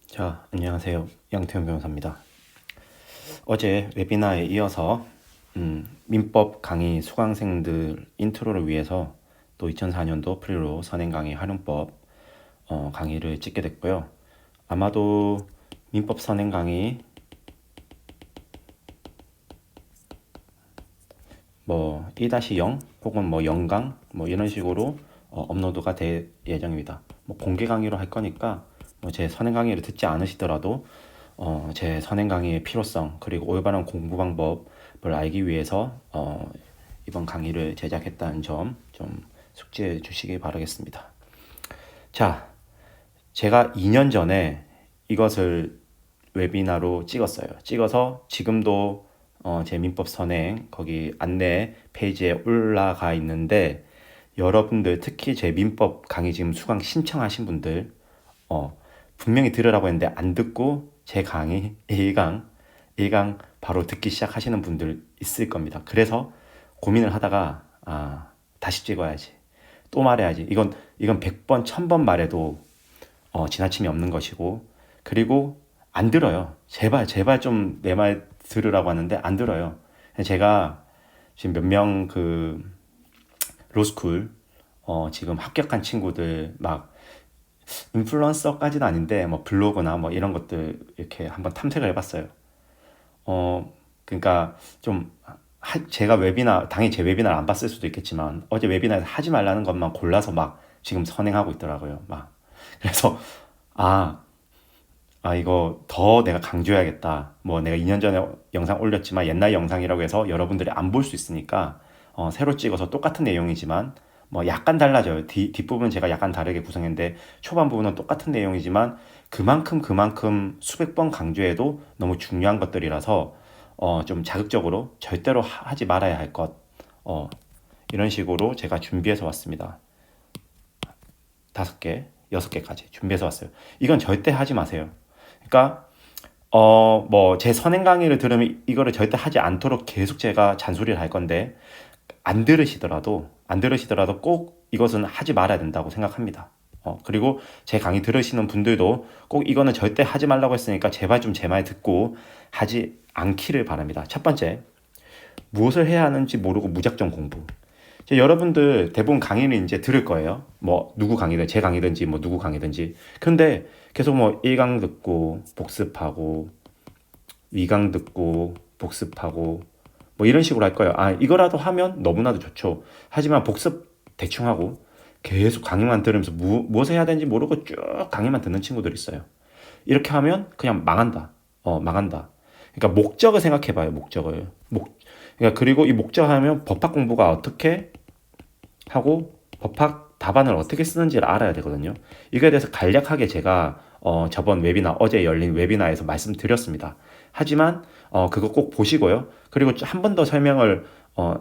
자, 안녕하세요. 양태현 변호사입니다. 어제 웨비나에 이어서 민법 강의 수강생들 인트로를 위해서 또 2004년도 프리로 선행 강의 활용법 강의를 찍게 됐고요. 아마도 민법 선행 강의 뭐 1-0 혹은 뭐 0강 뭐 이런 식으로 업로드가 될 예정입니다. 뭐 공개 강의로 할 거니까 뭐 제 선행 강의를 듣지 않으시더라도 제 선행 강의의 필요성 그리고 올바른 공부 방법을 알기 위해서 이번 강의를 제작했다는 점 좀 숙지해 주시기 바라겠습니다. 자, 제가 2년 전에 이것을 웨비나로 찍었어요. 찍어서 지금도 제 민법 선행 거기 안내 페이지에 올라가 있는데 여러분들 특히 제 민법 강의 지금 수강 신청하신 분들 분명히 들으라고 했는데 안 듣고 제 강의 1강 바로 듣기 시작하시는 분들 있을 겁니다. 그래서 고민을 하다가 다시 찍어야지. 또 말해야지. 이건 100번, 1000번 말해도 지나침이 없는 것이고 그리고 안 들어요. 제발 좀 내 말 들으라고 하는데 안 들어요. 제가 지금 몇 명 로스쿨 지금 합격한 친구들 막 인플루언서까지는 아닌데 뭐 블로그나 뭐 이런 것들 이렇게 한번 탐색을 해봤어요. 그러니까 좀 제가 당연히 제 웨비나를 안 봤을 수도 있겠지만 어제 웨비나에서 하지 말라는 것만 골라서 막 지금 선행하고 있더라고요. 막 그래서 아, 이거 더 내가 강조해야겠다. 뭐 내가 2년 전에 영상 올렸지만 옛날 영상이라고 해서 여러분들이 안 볼 수 있으니까 새로 찍어서 똑같은 내용이지만 뭐 약간 달라져요. 뒷부분 제가 약간 다르게 구성했는데 초반 부분은 똑같은 내용이지만 그만큼 수백 번 강조해도 너무 중요한 것들이라서 좀 자극적으로 절대로 하지 말아야 할 것 이런 식으로 제가 준비해서 왔습니다. 5개, 6개까지 준비해서 왔어요. 이건 절대 하지 마세요. 그러니까 뭐 제 선행 강의를 들으면 이거를 절대 하지 않도록 계속 제가 잔소리를 할 건데 안 들으시더라도 꼭 이것은 하지 말아야 된다고 생각합니다. 그리고 제 강의 들으시는 분들도 꼭 이거는 절대 하지 말라고 했으니까 제발 좀 제 말 듣고 하지 않기를 바랍니다. 첫 번째, 무엇을 해야 하는지 모르고 무작정 공부. 이제 여러분들 대부분 강의를 이제 들을 거예요. 뭐 누구 강의든 제 강의든지 뭐 누구 강의든지. 근데 계속 뭐 1강 듣고 복습하고 2강 듣고 복습하고 뭐 이런 식으로 할 거예요. 이거라도 하면 너무나도 좋죠. 하지만 복습 대충 하고 계속 강의만 들으면서 무엇을 해야 되는지 모르고 쭉 강의만 듣는 친구들이 있어요. 이렇게 하면 그냥 망한다. 망한다. 그러니까 목적을 생각해 봐요. 목적을. 그러니까 그리고 이 목적하면 법학 공부가 어떻게 하고 법학 답안을 어떻게 쓰는지를 알아야 되거든요. 이거에 대해서 간략하게 제가 저번 웨비나 어제 열린 웨비나에서 말씀드렸습니다. 하지만 그거 꼭 보시고요. 그리고 한 번 더 설명을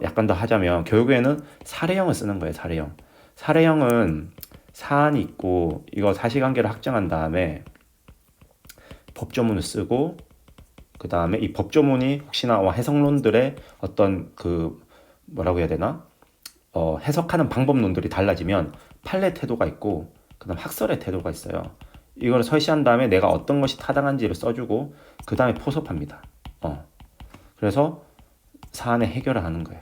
약간 더 하자면 결국에는 사례형을 쓰는 거예요. 사례형은 사안이 있고 이거 사실관계를 확정한 다음에 법조문을 쓰고 그 다음에 이 법조문이 혹시나 해석론들의 어떤 뭐라고 해야 되나 해석하는 방법론들이 달라지면 판례 태도가 있고 그 다음 학설의 태도가 있어요. 이걸 설시한 다음에 내가 어떤 것이 타당한지를 써주고 그 다음에 포섭합니다. 그래서 사안의 해결을 하는 거예요.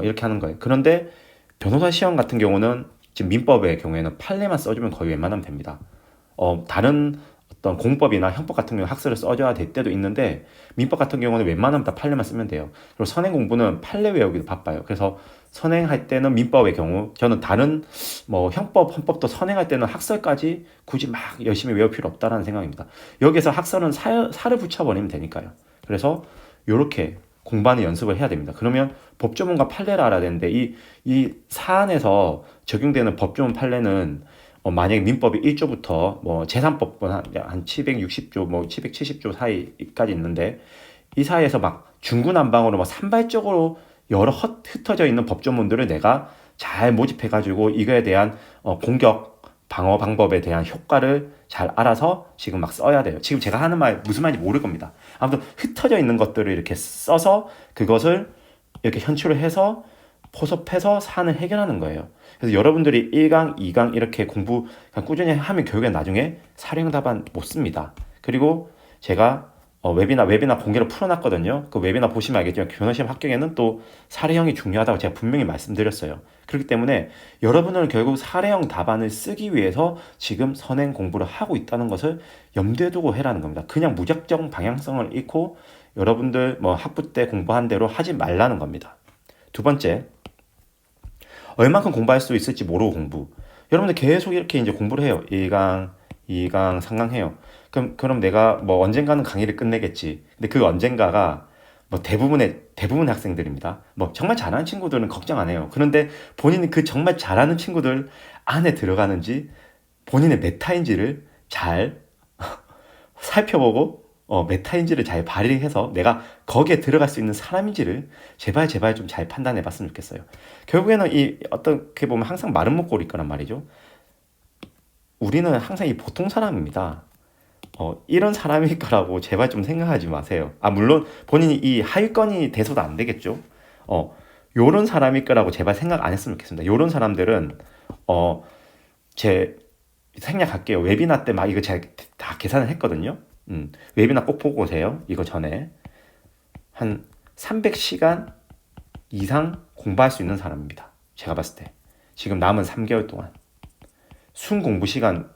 이렇게 하는 거예요. 그런데 변호사 시험 같은 경우는 지금 민법의 경우에는 판례만 써주면 거의 웬만하면 됩니다. 다른 어떤 공법이나 형법 같은 경우는 학설을 써줘야 될 때도 있는데 민법 같은 경우는 웬만하면 다 판례만 쓰면 돼요. 그리고 선행 공부는 판례 외우기도 바빠요. 그래서 선행할 때는 민법의 경우 저는 다른 뭐 형법, 헌법도 선행할 때는 학설까지 굳이 막 열심히 외울 필요 없다라는 생각입니다. 여기서 학설은 살을 붙여버리면 되니까요. 그래서 이렇게 공부하는 연습을 해야 됩니다. 그러면 법조문과 판례를 알아야 되는데 이 사안에서 적용되는 법조문 판례는 만약에 민법이 1조부터 뭐 제3법은 한 760조, 뭐 770조 사이까지 있는데 이 사이에서 막 중구난방으로 막 산발적으로 여러 흩어져 있는 법조문들을 내가 잘 모집해가지고 이거에 대한 공격, 방어 방법에 대한 효과를 잘 알아서 지금 막 써야 돼요. 지금 제가 하는 말 무슨 말인지 모를 겁니다. 아무튼 흩어져 있는 것들을 이렇게 써서 그것을 이렇게 현출을 해서 포섭해서 사안을 해결하는 거예요. 그래서 여러분들이 1강, 2강 이렇게 공부 그냥 꾸준히 하면 결국엔 나중에 사령 답안 못 씁니다. 그리고 제가 웨비나 공개로 풀어놨거든요. 그 웨비나 보시면 알겠지만 교원시험 합격에는 또 사례형이 중요하다고 제가 분명히 말씀드렸어요. 그렇기 때문에 여러분은 결국 사례형 답안을 쓰기 위해서 지금 선행 공부를 하고 있다는 것을 염두에 두고 해라는 겁니다. 그냥 무작정 방향성을 잃고 여러분들 뭐 학부 때 공부한 대로 하지 말라는 겁니다. 두 번째, 얼만큼 공부할 수 있을지 모르고 공부. 여러분들 계속 이렇게 이제 공부를 해요. 1강, 2강, 3강 해요. 그럼 내가 뭐 언젠가는 강의를 끝내겠지. 근데 그 언젠가가 뭐 대부분의 학생들입니다. 뭐 정말 잘하는 친구들은 걱정 안 해요. 그런데 본인이 그 정말 잘하는 친구들 안에 들어가는지 본인의 메타인지를 잘 살펴보고 메타인지를 잘 발휘해서 내가 거기에 들어갈 수 있는 사람인지를 제발 좀 잘 판단해 봤으면 좋겠어요. 결국에는 어떻게 보면 항상 마른 목골이 있거란 말이죠. 우리는 항상 이 보통 사람입니다. 이런 사람일 거라고 제발 좀 생각하지 마세요. 물론 본인이 이 하위권이 돼서도 안 되겠죠. 요런 사람일 거라고 제발 생각 안 했으면 좋겠습니다. 요런 사람들은 제 생략할게요. 웨비나 때 막 이거 제가 다 계산을 했거든요. 웨비나 꼭 보고 오세요. 이거 전에 한 300시간 이상 공부할 수 있는 사람입니다. 제가 봤을 때 지금 남은 3개월 동안 순 공부 시간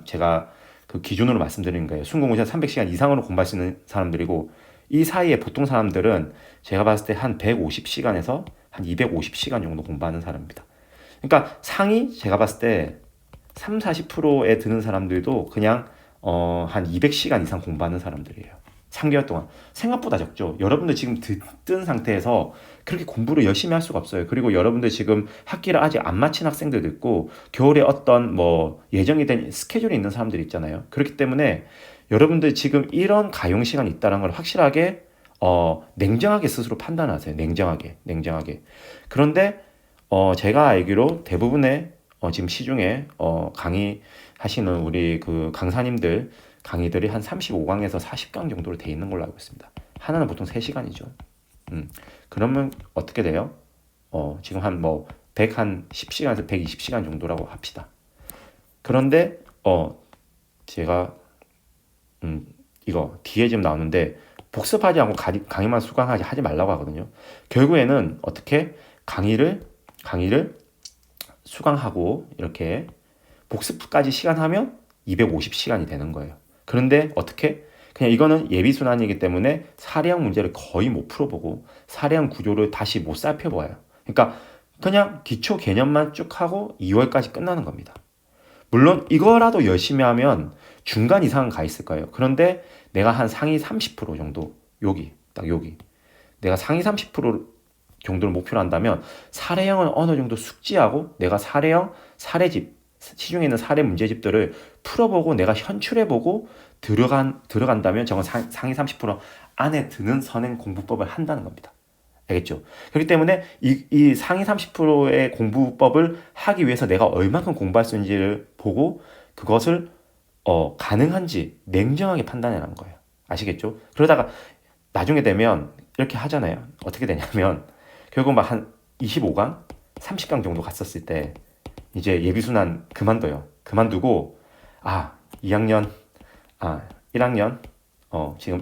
제가 그 기준으로 말씀드리는 거예요. 순 공부 시간 300시간 이상으로 공부할 수 있는 사람들이고, 이 사이에 보통 사람들은 제가 봤을 때 한 150시간에서 한 250시간 정도 공부하는 사람입니다. 그러니까 상위 제가 봤을 때 3, 40%에 드는 사람들도 그냥 한 200시간 이상 공부하는 사람들이에요. 3개월 동안. 생각보다 적죠. 여러분들 지금 뜬 상태에서 그렇게 공부를 열심히 할 수가 없어요. 그리고 여러분들 지금 학기를 아직 안 마친 학생들도 있고, 겨울에 어떤 뭐 예정이 된 스케줄이 있는 사람들이 있잖아요. 그렇기 때문에 여러분들 지금 이런 가용 시간이 있다는 걸 확실하게 냉정하게 스스로 판단하세요. 냉정하게. 그런데 제가 알기로 대부분의 지금 시중에 강의 하시는 우리 그 강사님들 강의들이 한 35강에서 40강 정도로 돼 있는 걸로 알고 있습니다. 하나는 보통 3시간이죠. 그러면 어떻게 돼요? 지금 한 뭐 110시간에서 120시간 정도라고 합시다. 그런데 제가 이거 뒤에 지금 나오는데, 복습하지 않고 강의만 수강하지 말라고 하거든요. 결국에는 어떻게 강의를 수강하고 이렇게 복습까지 시간 하면 250시간이 되는 거예요. 그런데 어떻게? 그냥 이거는 예비순환이기 때문에 사례형 문제를 거의 못 풀어보고 사례형 구조를 다시 못 살펴봐요. 그러니까 그냥 기초 개념만 쭉 하고 2월까지 끝나는 겁니다. 물론 이거라도 열심히 하면 중간 이상은 가 있을 거예요. 그런데 내가 한 상위 30% 정도, 여기 내가 상위 30% 정도를 목표로 한다면 사례형은 어느 정도 숙지하고 내가 사례집, 시중에 있는 사례 문제집들을 풀어보고 내가 현출해보고 들어간다면 저건 상위 30% 안에 드는 선행 공부법을 한다는 겁니다. 알겠죠? 그렇기 때문에 이 상위 30%의 공부법을 하기 위해서 내가 얼마큼 공부할 수 있는지를 보고 그것을 가능한지 냉정하게 판단해라는 거예요. 아시겠죠? 그러다가 나중에 되면 이렇게 하잖아요. 어떻게 되냐면 결국 막 한 25강, 30강 정도 갔었을 때 이제 예비순환 그만두고 1학년 지금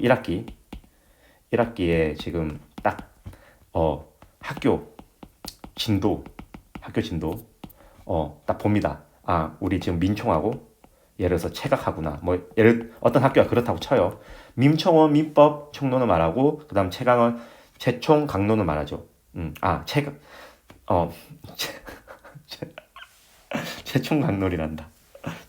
1학기에 지금 딱 학교 진도 딱 봅니다. 우리 지금 민총하고 예를 들어서 체각하구나. 뭐 어떤 학교가 그렇다고 쳐요. 민총은 민법 총론을 말하고 그다음 체강은 체총 강론을 말하죠. 체총 강론이란다.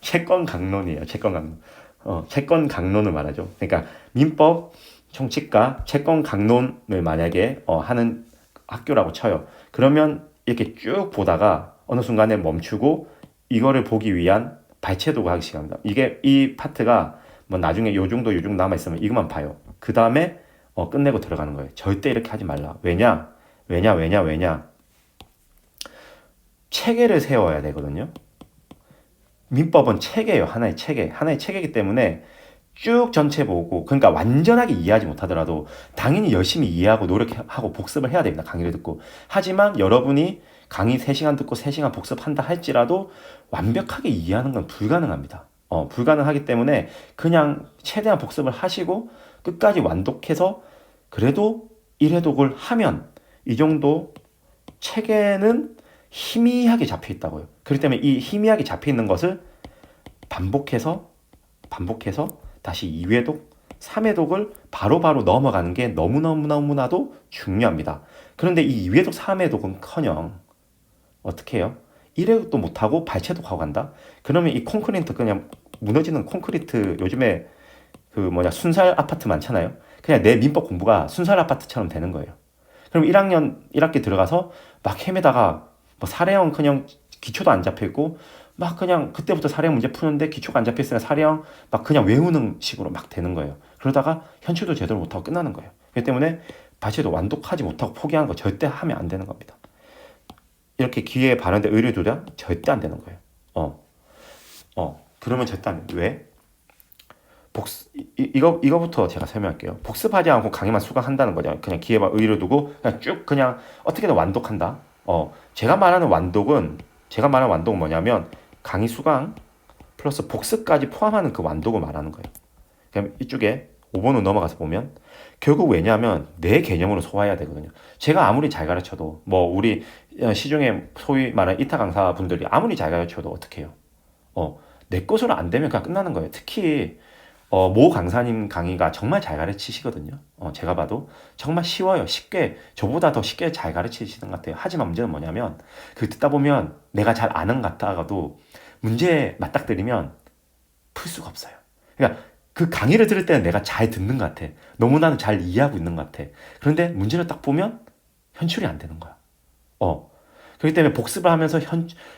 채권 강론이에요. 채권 강론을 말하죠. 그러니까 민법 총칙과 채권 강론을 만약에 하는 학교라고 쳐요. 그러면 이렇게 쭉 보다가 어느 순간에 멈추고 이거를 보기 위한 발췌도구 하기 시작합니다. 이 파트가 뭐 나중에 요 정도 남아 있으면 이것만 봐요. 그 다음에 끝내고 들어가는 거예요. 절대 이렇게 하지 말라. 왜냐? 체계를 세워야 되거든요. 민법은 체계예요. 하나의 체계이기 때문에 쭉 전체 보고, 그러니까 완전하게 이해하지 못하더라도 당연히 열심히 이해하고 노력하고 복습을 해야 됩니다. 강의를 듣고. 하지만 여러분이 강의 3시간 듣고 3시간 복습한다 할지라도 완벽하게 이해하는 건 불가능합니다. 불가능하기 때문에 그냥 최대한 복습을 하시고 끝까지 완독해서 그래도 1회독을 하면 이 정도 책에는 희미하게 잡혀 있다고요. 그렇기 때문에 이 희미하게 잡혀 있는 것을 반복해서 다시 2회독, 3회독을 바로바로 넘어가는 게 너무너무나도 중요합니다. 그런데 이 2회독, 3회독은커녕 어떻게 해요? 1회독도 못하고 발췌독하고 간다? 그러면 이 콘크리트, 그냥 무너지는 콘크리트, 요즘에 순살 아파트 많잖아요. 그냥 내 민법 공부가 순살 아파트처럼 되는 거예요. 그럼 1학년 1학기 들어가서 막 헤매다가 사례형 그냥 기초도 안 잡혀있고 막 그냥 그때부터 사례형 문제 푸는데 기초가 안 잡혀있으니까 사례형 막 그냥 외우는 식으로 막 되는 거예요. 그러다가 현출도 제대로 못하고 끝나는 거예요. 그렇기 때문에 발췌도 완독하지 못하고 포기하는 거 절대 하면 안 되는 겁니다. 이렇게 기회에 바른데 의료 조작 절대 안 되는 거예요. 그러면 절대 안 돼요. 왜? 이거부터 제가 설명할게요. 복습하지 않고 강의만 수강한다는 거죠. 그냥 기회만 의의로 두고 그냥 쭉 그냥 어떻게든 완독한다. 제가 말하는 완독은 뭐냐면 강의 수강 플러스 복습까지 포함하는 그 완독을 말하는 거예요. 그럼 이쪽에 5번으로 넘어가서 보면 결국 왜냐하면 내 개념으로 소화해야 되거든요. 제가 아무리 잘 가르쳐도 우리 시중에 소위 말하는 이타 강사분들이 아무리 잘 가르쳐도 어떻게 해요? 내 것으로 안 되면 그냥 끝나는 거예요. 특히 모 강사님 강의가 정말 잘 가르치시거든요. 제가 봐도 정말 쉬워요. 쉽게 저보다 더 쉽게 잘 가르치시는 것 같아요. 하지만 문제는 뭐냐면 그 듣다 보면 내가 잘 아는 것 같다가도 문제 맞닥뜨리면 풀 수가 없어요. 그러니까 그 강의를 들을 때는 내가 잘 듣는 것 같아. 너무나도 잘 이해하고 있는 것 같아. 그런데 문제를 딱 보면 현출이 안 되는 거야. 그렇기 때문에 복습을 하면서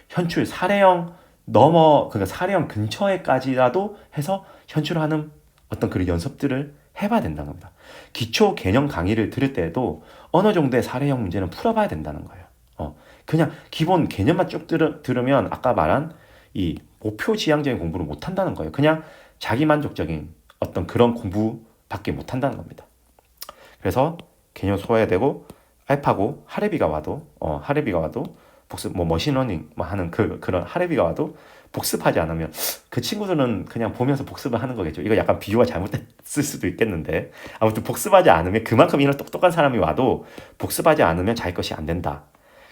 현출 사례형 그러니까 사례형 근처에까지라도 해서 현출하는 어떤 그런 연습들을 해봐야 된다는 겁니다. 기초 개념 강의를 들을 때에도 어느 정도의 사례형 문제는 풀어봐야 된다는 거예요. 그냥 기본 개념만 쭉 들으면 아까 말한 이 목표 지향적인 공부를 못 한다는 거예요. 그냥 자기 만족적인 어떤 그런 공부밖에 못 한다는 겁니다. 그래서 개념 소화해야 되고 알파고 하레비가 와도 복습 머신러닝 하는 그런 하레비가 와도 복습하지 않으면 그 친구들은 그냥 보면서 복습을 하는 거겠죠. 이거 약간 비유가 잘못됐을 수도 있겠는데 아무튼 복습하지 않으면 그만큼 이런 똑똑한 사람이 와도 복습하지 않으면 자기 것이 안 된다.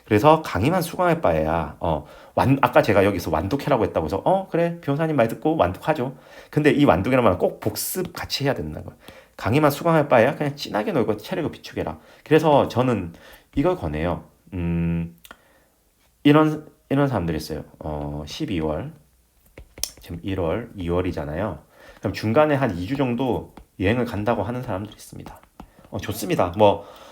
그래서 강의만 수강할 바에야 아까 제가 여기서 완독해라고 했다고 해서 그래 변호사님 말 듣고 완독하죠. 근데 이 완독이라는 말은 꼭 복습 같이 해야 된다는 거예요. 강의만 수강할 바에야 그냥 진하게 놀고 체력을 비축해라. 그래서 저는 이걸 권해요. 이런 사람들이 있어요. 12월 지금 1월 2월이잖아요. 그럼 중간에 한 2주 정도 여행을 간다고 하는 사람들이 있습니다. 좋습니다.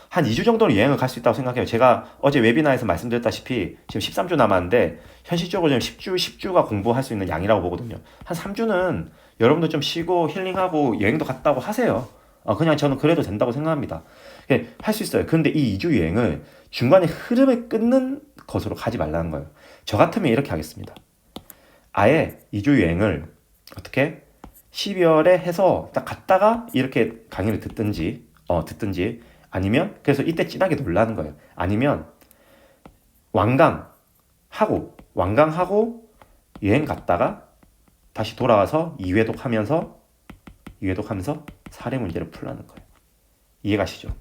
한 2주 정도는 여행을 갈 수 있다고 생각해요. 제가 어제 웨비나에서 말씀드렸다시피 지금 13주 남았는데 현실적으로 지금 10주가 공부할 수 있는 양이라고 보거든요. 한 3주는 여러분도 좀 쉬고 힐링하고 여행도 갔다고 하세요. 그냥 저는 그래도 된다고 생각합니다. 할 수 있어요. 그런데 이 2주 여행을 중간에 흐름을 끊는 것으로 가지 말라는 거예요. 저 같으면 이렇게 하겠습니다. 아예 2주 여행을 어떻게 12월에 해서 딱 갔다가 이렇게 강의를 듣든지 아니면 그래서 이때 진하게 놀라는 거예요. 아니면 완강하고 여행 갔다가 다시 돌아와서 2회독 하면서 사례 문제를 풀라는 거예요. 이해가시죠?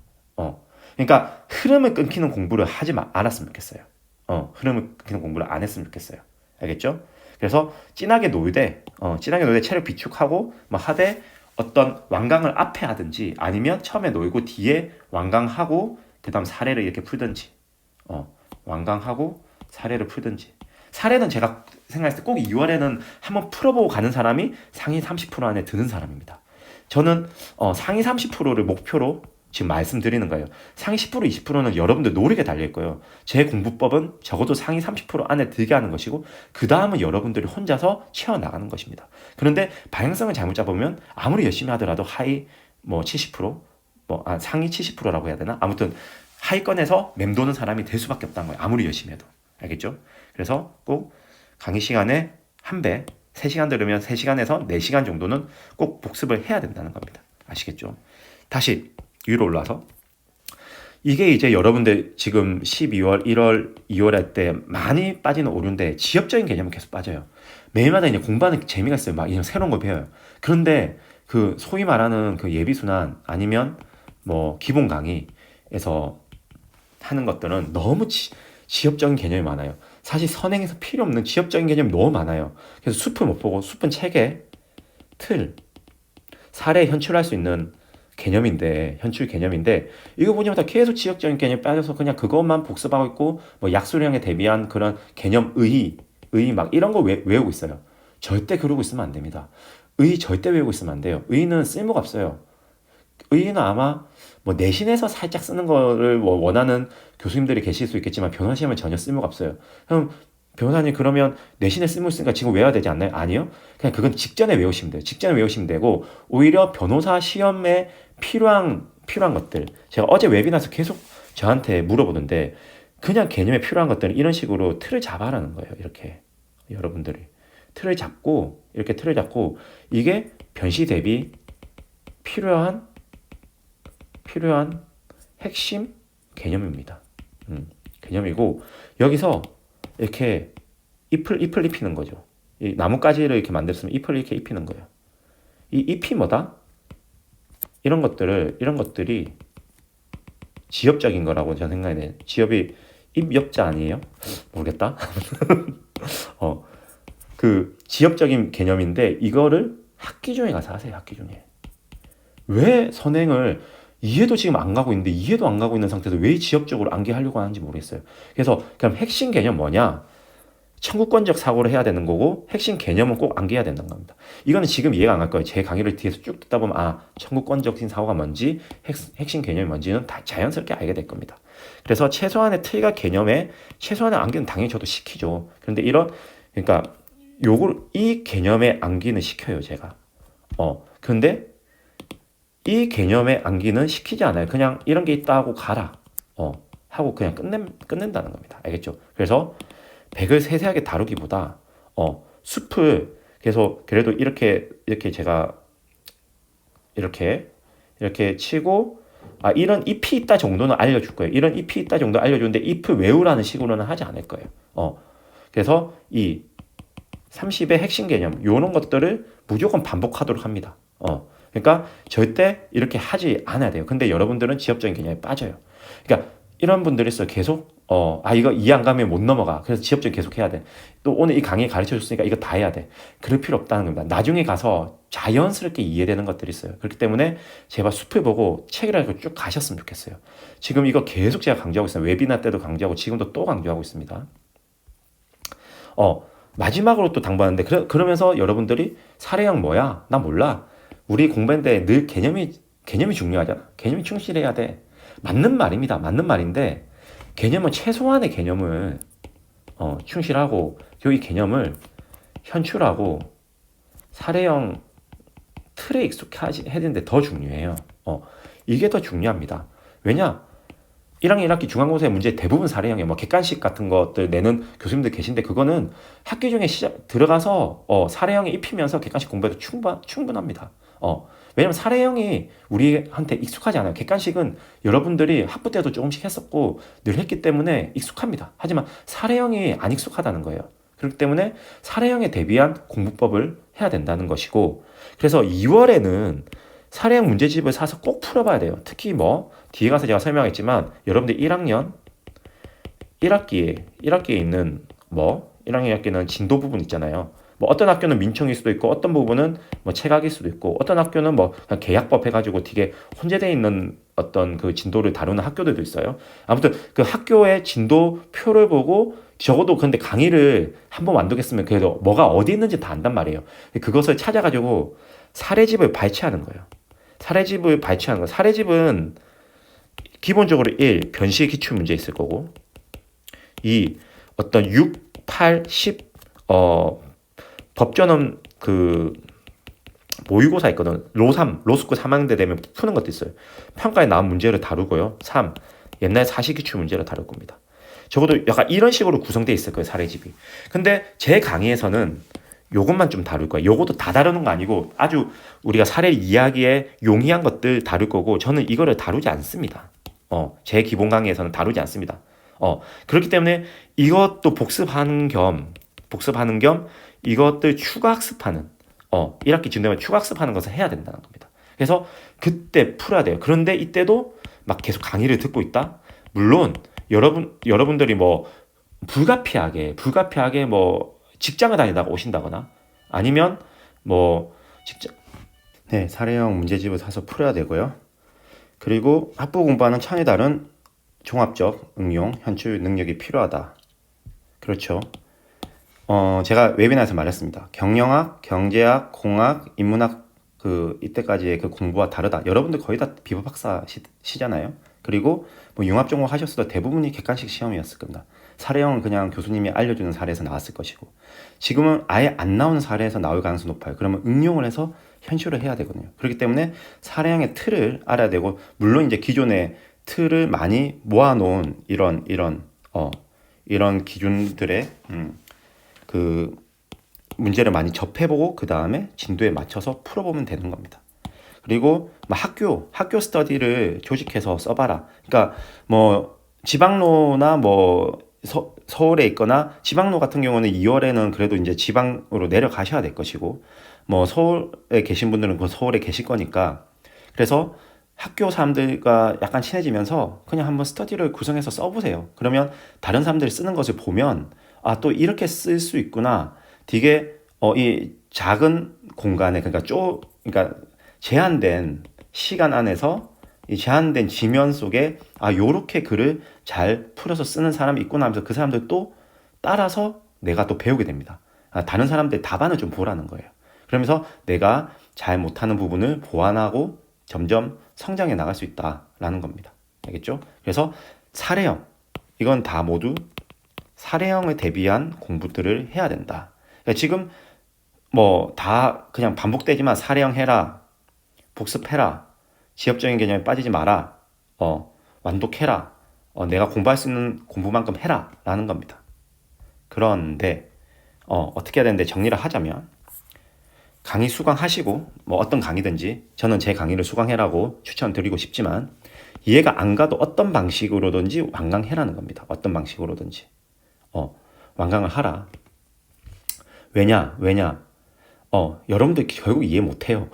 그러니까 흐름을 끊기는 공부를 하지 않았으면 좋겠어요. 흐름을 끊기는 공부를 안 했으면 좋겠어요. 알겠죠? 그래서 진하게 놀되 체력 비축하고 하되 어떤 완강을 앞에 하든지 아니면 처음에 놀고 뒤에 완강하고 그 다음 사례를 이렇게 풀든지 완강하고 사례를 풀든지. 사례는 제가 생각했을 때 꼭 2월에는 한번 풀어보고 가는 사람이 상위 30% 안에 드는 사람입니다. 저는 상위 30%를 목표로 지금 말씀드리는 거예요. 상위 10%, 20%는 여러분들 노력에 달릴 거예요. 제 공부법은 적어도 상위 30% 안에 들게 하는 것이고 그 다음은 여러분들이 혼자서 채워나가는 것입니다. 그런데 방향성을 잘못 잡으면 아무리 열심히 하더라도 하위 70%, 상위 70%라고 해야 되나? 아무튼 하위권에서 맴도는 사람이 될 수밖에 없다는 거예요. 아무리 열심히 해도. 알겠죠? 그래서 꼭 강의 시간에 한 배, 3시간 들으면 3시간에서 4시간 정도는 꼭 복습을 해야 된다는 겁니다. 아시겠죠? 다시 위로 올라와서 이게 이제 여러분들 지금 12월, 1월, 2월 할 때 많이 빠지는 오류인데 지엽적인 개념은 계속 빠져요. 매일마다 이제 공부하는 재미가 있어요. 막 이런 새로운 거 배워요. 그런데 그 소위 말하는 그 예비순환 아니면 뭐 기본 강의에서 하는 것들은 너무 지엽적인 개념이 많아요. 사실 선행에서 필요 없는 지엽적인 개념이 너무 많아요. 그래서 숲을 못 보고 숲은 체계, 틀, 사례에 현출할 수 있는 개념인데 현출 개념인데 이거 보니까 계속 지역적인 개념 빠져서 그냥 그것만 복습하고 있고 뭐 약수량에 대비한 그런 개념 의의 막 이런 거 외우고 있어요. 절대 그러고 있으면 안 됩니다. 의의 절대 외우고 있으면 안 돼요. 의의는 쓸모가 없어요. 의의는 아마 뭐 내신에서 살짝 쓰는 거를 뭐 원하는 교수님들이 계실 수 있겠지만 변호사 시험은 전혀 쓸모가 없어요. 그럼 변호사님 그러면 내신에 쓸모 있으니까 지금 외워야 되지 않나요? 아니요. 그냥 그건 직전에 외우시면 돼요. 직전에 외우시면 되고 오히려 변호사 시험에 필요한 것들 제가 어제 웨비나에서 계속 저한테 물어보는데 그냥 개념에 필요한 것들은 이런 식으로 틀을 잡아라는 거예요. 이렇게 여러분들이 틀을 잡고 이렇게 틀을 잡고 이게 변시 대비 필요한 핵심 개념입니다. 개념이고 여기서 이렇게 잎을 입히는 거죠. 이 나뭇가지를 이렇게 만들었으면 잎을 이렇게 입히는 거예요. 이 잎이 뭐다? 이런 것들이 지엽적인 거라고 저는 생각이 돼요. 지엽이 입엽자 아니에요? 모르겠다. 그 지엽적인 개념인데 이거를 학기 중에 가서 하세요. 학기 중에. 왜 선행을 이해도 지금 안 가고 있는데 이해도 안 가고 있는 상태에서 왜 지엽적으로 암기하려고 하는지 모르겠어요. 그래서 그럼 핵심 개념 뭐냐? 청구권적 사고를 해야 되는 거고 핵심 개념은 꼭 암기해야 된다는 겁니다. 이거는 지금 이해가 안 갈 거예요. 제 강의를 뒤에서 쭉 듣다 보면 청구권적인 사고가 뭔지 핵심 개념이 뭔지는 다 자연스럽게 알게 될 겁니다. 그래서 최소한의 틀과 개념에 최소한의 암기는 당연히 저도 시키죠. 그런데 그러니까 이 개념의 암기는 시켜요, 제가. 그런데 이 개념의 암기는 시키지 않아요. 그냥 이런 게 있다 하고 가라. 하고 그냥 끝낸다는 겁니다. 알겠죠? 그래서 100을 세세하게 다루기보다 숲을 계속 그래도 이렇게 제가 이렇게 치고 이런 잎이 있다 정도는 알려줄 거예요. 이런 잎이 있다 정도 알려주는데 잎을 외우라는 식으로는 하지 않을 거예요. 그래서 이 30의 핵심 개념 이런 것들을 무조건 반복하도록 합니다. 그러니까 절대 이렇게 하지 않아야 돼요. 근데 여러분들은 지엽적인 개념에 빠져요. 그러니까 이런 분들이 있어요. 계속 이거 이해 안 가면 못 넘어가. 그래서 지엽적인 계속 해야 돼. 또 오늘 이 강의 가르쳐 줬으니까 이거 다 해야 돼. 그럴 필요 없다는 겁니다. 나중에 가서 자연스럽게 이해되는 것들이 있어요. 그렇기 때문에 제발 숲을 보고 책이라고 쭉 가셨으면 좋겠어요. 지금 이거 계속 제가 강조하고 있어요. 웨비나 때도 강조하고 지금도 또 강조하고 있습니다. 마지막으로 또 당부하는데 그러면서 여러분들이 사례형 뭐야? 나 몰라. 우리 공부인데 늘 개념이 중요하잖아. 개념이 충실해야 돼. 맞는 말입니다. 맞는 말인데 개념은 최소한의 개념을 충실하고 이 개념을 현출하고 사례형 틀에 익숙해야 되는데 더 중요해요. 이게 더 중요합니다. 왜냐? 1학년 1학기 중간고사의 문제 대부분 사례형이에요. 뭐 객관식 같은 것들 내는 교수님들 계신데 그거는 학기 중에 들어가서 사례형에 입히면서 객관식 공부해도 충분합니다. 왜냐면 사례형이 우리한테 익숙하지 않아요. 객관식은 여러분들이 학부 때도 조금씩 했었고 늘 했기 때문에 익숙합니다. 하지만 사례형이 안 익숙하다는 거예요. 그렇기 때문에 사례형에 대비한 공부법을 해야 된다는 것이고 그래서 2월에는 사례형 문제집을 사서 꼭 풀어봐야 돼요. 특히 뒤에 가서 제가 설명했지만 여러분들 1학년 1학기에 있는 1학년 1학기는 진도 부분 있잖아요. 어떤 학교는 민청일 수도 있고 어떤 부분은 체각일 수도 있고 어떤 학교는 그냥 계약법 해가지고 되게 혼재되어 있는 어떤 그 진도를 다루는 학교들도 있어요. 아무튼 그 학교의 진도표를 보고 적어도 근데 강의를 한번 완독했으면 그래도 뭐가 어디 있는지 다 안단 말이에요. 그것을 찾아가지고 사례집을 발췌하는 거예요. 사례집은 기본적으로 1. 변시의 기출 문제 있을 거고 2. 어떤 6, 8, 10 법전은 그 모의고사 있거든. 로스쿨 3학년대 되면 푸는 것도 있어요. 평가에 나온 문제를 다루고요. 3. 옛날 사시기출 문제를 다룰 겁니다. 적어도 약간 이런 식으로 구성되어 있을 거예요. 사례집이. 근데 제 강의에서는 요것만 좀 다룰 거예요. 요것도 다 다루는 거 아니고 아주 우리가 사례 이야기에 용이한 것들 다룰 거고 저는 이거를 다루지 않습니다. 제 기본 강의에서는 다루지 않습니다. 그렇기 때문에 이것도 복습하는 겸 이것들 추가 학습하는 1학기 쯤 되면 추가 학습하는 것을 해야 된다는 겁니다. 그래서 그때 풀어야 돼요. 그런데 이때도 막 계속 강의를 듣고 있다? 물론 여러분들이 뭐 불가피하게 뭐 직장을 다니다가 오신다거나 아니면 뭐 사례형 문제집을 사서 풀어야 되고요. 그리고 학부 공부하는 차원이 다른 종합적 응용 현출 능력이 필요하다. 그렇죠. 제가 웨비나에서 말했습니다. 경영학, 경제학, 공학, 인문학 이때까지의 그 공부와 다르다. 여러분들 거의 다 비법 박사시잖아요. 그리고 뭐 융합 전공 하셨어도 대부분이 객관식 시험이었을 겁니다. 사례형은 그냥 교수님이 알려주는 사례에서 나왔을 것이고 지금은 아예 안 나오는 사례에서 나올 가능성이 높아요. 그러면 응용을 해서 현실을 해야 되거든요. 그렇기 때문에 사례형의 틀을 알아야 되고 물론 이제 기존의 틀을 많이 모아놓은 이런 기준들의 그 문제를 많이 접해보고 그 다음에 진도에 맞춰서 풀어보면 되는 겁니다. 그리고 학교 스터디를 조직해서 써봐라. 그러니까 뭐 지방로나 뭐 서울에 있거나 지방로 같은 경우는 2월에는 그래도 이제 지방으로 내려가셔야 될 것이고 뭐 서울에 계신 분들은 그 서울에 계실 거니까 그래서 학교 사람들과 약간 친해지면서 그냥 한번 스터디를 구성해서 써보세요. 그러면 다른 사람들이 쓰는 것을 보면 또 이렇게 쓸 수 있구나. 되게 이 작은 공간에 그러니까 제한된 시간 안에서 이 제한된 지면 속에 요렇게 글을 잘 풀어서 쓰는 사람이 있구나 하면서 그 사람들 또 따라서 내가 또 배우게 됩니다. 다른 사람들 답안을 좀 보라는 거예요. 그러면서 내가 잘 못하는 부분을 보완하고 점점 성장해 나갈 수 있다라는 겁니다. 알겠죠? 그래서 사례형 이건 다 모두 사례형에 대비한 공부들을 해야 된다. 그러니까 지금 뭐 다 그냥 반복되지만 사례형 해라, 복습해라, 지엽적인 개념에 빠지지 마라, 완독해라, 내가 공부할 수 있는 공부만큼 해라 라는 겁니다. 그런데 어떻게 해야 되는데 정리를 하자면 강의 수강하시고 뭐 어떤 강의든지 저는 제 강의를 수강해라고 추천드리고 싶지만 이해가 안 가도 어떤 방식으로든지 완강해라는 겁니다. 어떤 방식으로든지 완강을 하라. 왜냐 여러분들 결국 이해 못해요.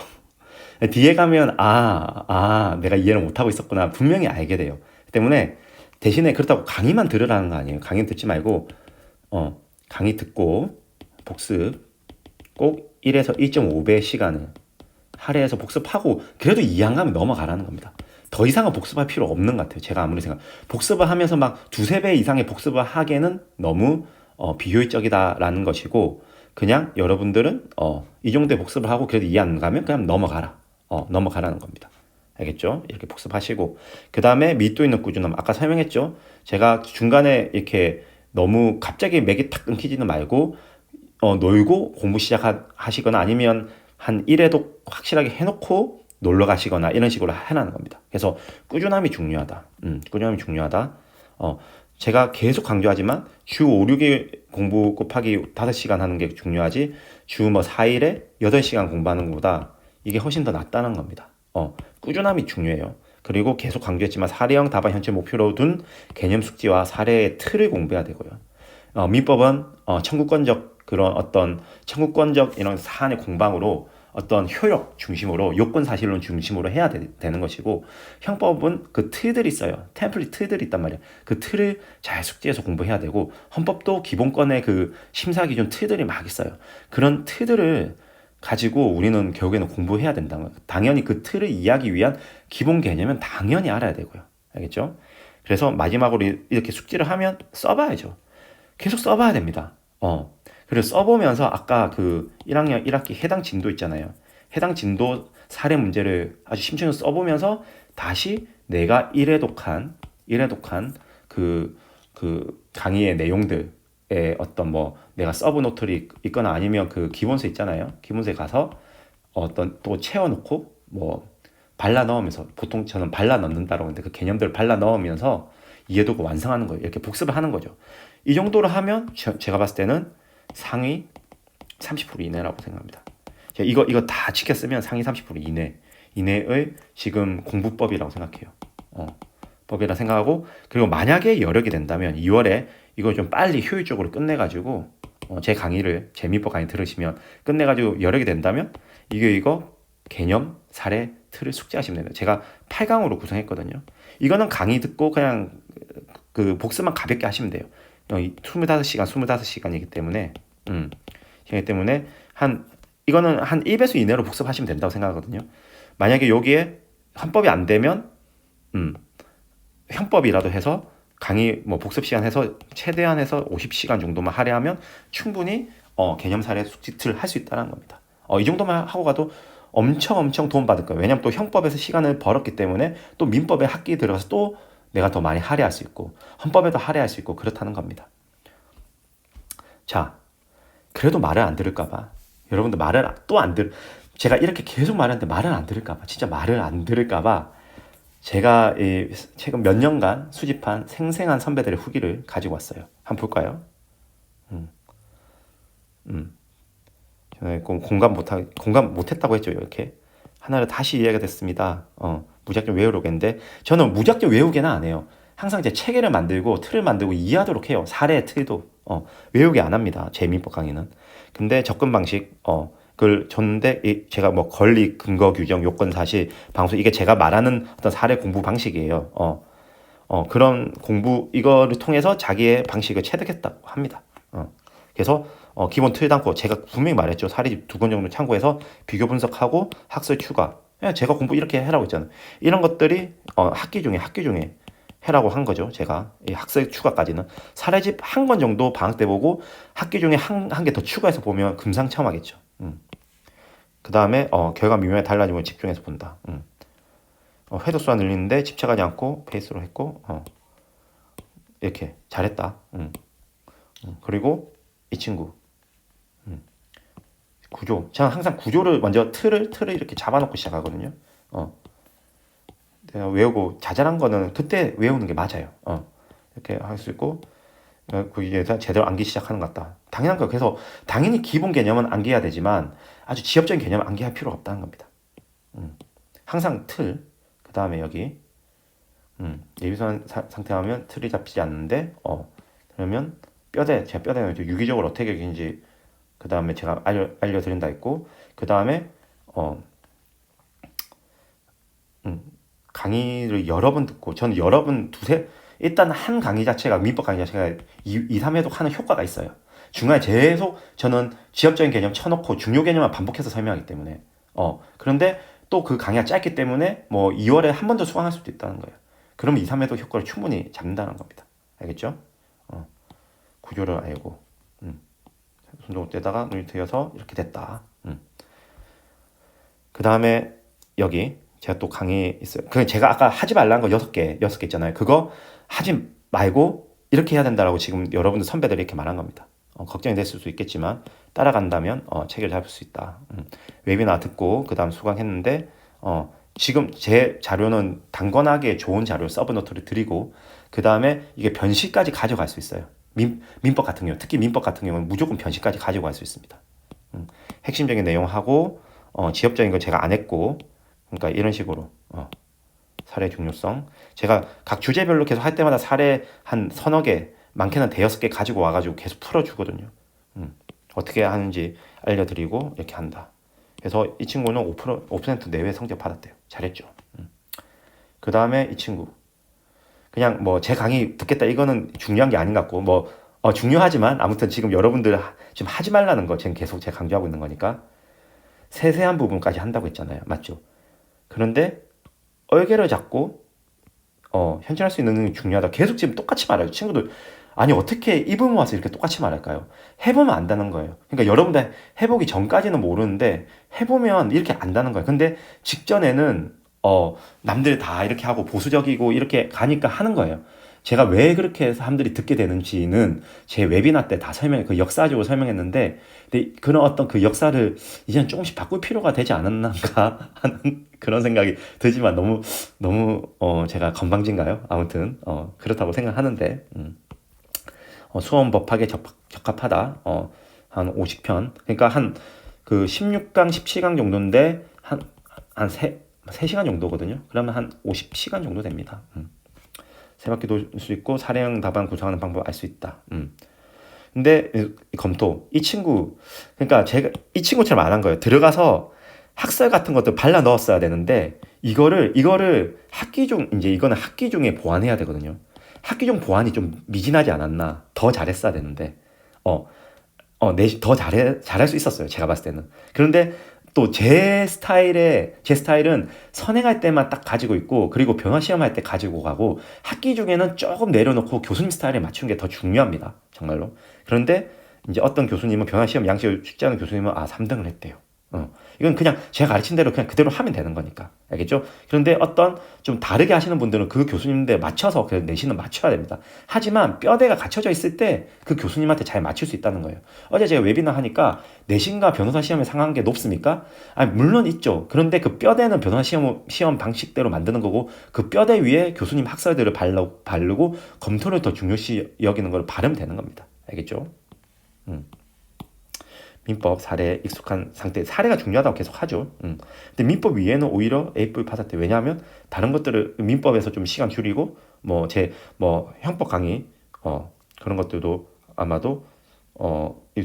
뒤에 가면 내가 이해를 못하고 있었구나 분명히 알게 돼요. 때문에 대신에 그렇다고 강의만 들으라는 거 아니에요. 강의 듣지 말고 강의 듣고 복습 꼭 1에서 1.5배 시간을 할애해서 복습하고 그래도 이해 안 가면 넘어가라는 겁니다. 더 이상은 복습할 필요 없는 것 같아요. 제가 아무리 복습을 하면서 막 2-3배 이상의 복습을 하기에는 너무 비효율적이다라는 것이고 그냥 여러분들은 이 정도의 복습을 하고 그래도 이해 안 가면 그냥 넘어가라는 겁니다. 알겠죠? 이렇게 복습하시고 그 다음에密도 있는 꾸준함 아까 설명했죠? 제가 중간에 이렇게 너무 갑자기 맥이 탁 끊기지는 말고 놀고 공부 시작하시거나 아니면 한 1회도 확실하게 해놓고 놀러 가시거나 이런 식으로 해놔는 겁니다. 그래서 꾸준함이 중요하다. 꾸준함이 중요하다. 제가 계속 강조하지만 주 5, 6일 공부 곱하기 5시간 하는 게 중요하지 주 4일에 8시간 공부하는 것보다 이게 훨씬 더 낫다는 겁니다. 꾸준함이 중요해요. 그리고 계속 강조했지만 사례형 답안 현재 목표로 둔 개념 숙지와 사례의 틀을 공부해야 되고요. 민법은 청구권적 그런 어떤 청구권적 이런 사안의 공방으로 어떤 효력 중심으로 요건 사실론 중심으로 해야 되는 것이고 형법은 그 틀들이 있어요. 템플릿 틀들이 있단 말이에요. 그 틀을 잘 숙지해서 공부해야 되고 헌법도 기본권의 그 심사 기준 틀들이 막 있어요. 그런 틀들을 가지고 우리는 결국에는 공부해야 된다는 거예요. 당연히 그 틀을 이해하기 위한 기본 개념은 당연히 알아야 되고요. 알겠죠? 그래서 마지막으로 이렇게 숙지를 하면 써봐야죠. 계속 써봐야 됩니다. 그리고 써보면서 아까 그 1학년 1학기 해당 진도 있잖아요. 해당 진도 사례 문제를 아주 심층을 써보면서 다시 내가 1회 독한 그 강의의 내용들의 어떤 내가 서브 노트를 있거나 아니면 그 기본서 있잖아요. 기본서에 가서 어떤 또 채워놓고 발라 넣으면서 보통 저는 발라 넣는다라고 하는데 그 개념들을 발라 넣으면서 이해도가 완성하는 거예요. 이렇게 복습을 하는 거죠. 이 정도로 하면 제가 봤을 때는 상위 30% 이내라고 생각합니다. 이거 다 지켰으면 상위 30% 이내의 지금 공부법이라고 생각해요. 법이라 생각하고, 그리고 만약에 여력이 된다면 2월에 이거 좀 빨리 효율적으로 끝내가지고 제 강의를, 제 민법 강의 들으시면 끝내가지고 여력이 된다면 이거 개념, 사례, 틀을 숙지하시면 됩니다. 제가 8강으로 구성했거든요. 이거는 강의 듣고 그냥 그 복습만 가볍게 하시면 돼요. 25시간이기 때문에 이거는 한 1배수 이내로 복습하시면 된다고 생각하거든요. 만약에 여기에 헌법이 안 되면 형법이라도 해서 강의 뭐 복습 시간 해서 최대한 해서 50시간 정도만 할애하면 충분히 개념 사례 숙지틀 할 수 있다는 겁니다. 이 정도만 하고 가도 엄청 도움 받을 거예요. 왜냐면 또 형법에서 시간을 벌었기 때문에 또 민법에 학기 들어가서 또 내가 더 많이 할애할 수 있고 헌법에도 할애할 수 있고 그렇다는 겁니다. 자, 그래도 말을 안 들을까봐 여러분들 말을 또 안 제가 이렇게 계속 말하는데 말을 안 들을까봐, 진짜 말을 안 들을까봐 제가 최근 몇 년간 수집한 생생한 선배들의 후기를 가지고 왔어요. 한번 볼까요? 저는 공감 못했다고 했죠. 이렇게 하나를 다시 이해가 됐습니다. 무작정 외우려고 했는데 저는 무작정 외우게는 안 해요. 항상 제 체계를 만들고 틀을 만들고 이해하도록 해요. 사례 틀도 외우게 안 합니다. 제 민법 강의는. 근데 접근 방식 그걸 줬는데 제가 뭐 권리, 근거, 규정, 요건, 사실, 방수, 이게 제가 말하는 어떤 사례 공부 방식이에요. 그런 공부 이거를 통해서 자기의 방식을 체득했다고 합니다. 그래서 기본 틀 담고 제가 분명히 말했죠. 사례집 2권 정도 참고해서 비교 분석하고 학술 추가. 제가 공부 이렇게 해라고 했잖아요. 이런 것들이 학기 중에 해라고 한 거죠. 제가 이 학술 추가까지는 사례집 1권 정도 방학 때 보고 학기 중에 한 개 더 추가해서 보면 금상첨화겠죠. 그 다음에 결과 미묘하게 달라짐을 집중해서 본다. 회도 수가 늘리는데 집착하지 않고 페이스로 했고 이렇게 잘했다. 그리고 이 친구 구조. 저는 항상 구조를 먼저 틀을 이렇게 잡아놓고 시작하거든요. 내가 외우고 자잘한 거는 그때 외우는 게 맞아요. 이렇게 할 수 있고 그게서 제대로 암기 시작하는 것 같다. 당연한 거예요. 그래서 당연히 기본 개념은 암기해야 되지만 아주 지엽적인 개념은 암기할 필요가 없다는 겁니다. 항상 틀, 그 다음에 여기 예비선 상태하면 틀이 잡히지 않는데 그러면 제가 뼈대 유기적으로 어떻게 여기는지 그 다음에 제가 알려드린다 했고, 그 다음에 강의를 여러 번 듣고, 저는 여러 번 일단 한 강의 자체가, 민법 강의 자체가 2, 3회독 하는 효과가 있어요. 중간에 계속 저는 지엽적인 개념 쳐놓고 중요 개념만 반복해서 설명하기 때문에 그런데 또 그 강의가 짧기 때문에 뭐 2월에 한 번 더 수강할 수도 있다는 거예요. 그러면 2, 3회독 효과를 충분히 잡는다는 겁니다. 알겠죠? 구조를 알고 손톱대다가 눈이 트여서 이렇게 됐다. 그 다음에 여기 제가 또 강의 있어요. 그 제가 아까 하지 말라는 거 6개 있잖아요. 그거 하지 말고 이렇게 해야 된다라고 지금 여러분들 선배들이 이렇게 말한 겁니다. 걱정이 됐을 수 있겠지만 따라간다면 체계를 잡을 수 있다. 웨비나 듣고 그 다음 수강했는데 지금 제 자료는 단건하게 좋은 자료 서브노트를 드리고 그 다음에 이게 변시까지 가져갈 수 있어요. 민법 같은 경우, 특히 민법 같은 경우는 무조건 변시까지 가져갈 수 있습니다. 핵심적인 내용하고 지엽적인 거 제가 안 했고, 그러니까 이런 식으로 사례 중요성, 제가 각 주제별로 계속 할 때마다 사례 한 서너 개, 많게는 5-6개 가지고 와가지고 계속 풀어주거든요. 어떻게 하는지 알려드리고 이렇게 한다. 그래서 이 친구는 5% 내외 성적 받았대요. 잘했죠. 그 다음에 이 친구 그냥 뭐 제 강의 듣겠다 이거는 중요한 게 아닌 것 같고, 뭐 중요하지만 아무튼 지금 여러분들 지금 하지 말라는 거 지금 계속 제가 강조하고 있는 거니까 세세한 부분까지 한다고 했잖아요. 맞죠? 그런데 얼개를 잡고 현실할 수 있는 능력이 중요하다. 계속 지금 똑같이 말해요. 친구들 아니 어떻게 이 부분 와서 이렇게 똑같이 말할까요? 해보면 안다는 거예요. 그러니까 여러분들 해보기 전까지는 모르는데 해보면 이렇게 안다는 거예요. 근데 직전에는 남들 다 이렇게 하고 보수적이고 이렇게 가니까 하는 거예요. 제가 왜 그렇게 사람들이 듣게 되는지는 제 웨비나 때 다 그 역사적으로 설명했는데, 근데 그런 어떤 그 역사를 이제는 조금씩 바꿀 필요가 되지 않았는가 하는 그런 생각이 들지만 너무 제가 건방진가요? 아무튼 그렇다고 생각하는데 수험 법학에 적합하다. 한 50편. 그러니까 한 그 16강, 17강 정도인데 한 3시간 정도거든요. 그러면 한 50시간 정도 됩니다. 세 바퀴 돌 수 있고 사례형 답안 구성하는 방법 알 수 있다. 근데 검토 이 친구 그러니까 제가 이 친구처럼 안 한 거예요. 들어가서 학설 같은 것도 발라 넣었어야 되는데 이거를 학기 중 이제 이거는 학기 중에 보완해야 되거든요. 학기 중 보완이 좀 미진하지 않았나? 더 잘했어야 되는데 더 잘할 수 있었어요. 제가 봤을 때는. 그런데 또 제 스타일은 선행할 때만 딱 가지고 있고 그리고 변화 시험할 때 가지고 가고 학기 중에는 조금 내려놓고 교수님 스타일에 맞추는 게 더 중요합니다. 정말로. 그런데 이제 어떤 교수님은 변화 시험 양식을 숙지하는 교수님은 3등을 했대요. 이건 그냥 제가 가르친 대로 그냥 그대로 하면 되는 거니까. 알겠죠? 그런데 어떤 좀 다르게 하시는 분들은 그 교수님한테 맞춰서 그 내신은 맞춰야 됩니다. 하지만 뼈대가 갖춰져 있을 때 그 교수님한테 잘 맞출 수 있다는 거예요. 어제 제가 웨비나 하니까 내신과 변호사 시험의 상관계 높습니까? 물론 있죠. 그런데 그 뼈대는 변호사 시험 방식대로 만드는 거고 그 뼈대 위에 교수님 학설들을 바르고 검토를 더 중요시 여기는 걸 바르면 되는 겁니다. 알겠죠? 민법 사례에 익숙한 상태 사례가 중요하다고 계속 하죠. 근데 민법 위에는 오히려 A뿔 파사태 왜냐하면 다른 것들을 민법에서 좀 시간 줄이고 형법 강의 그런 것들도 아마도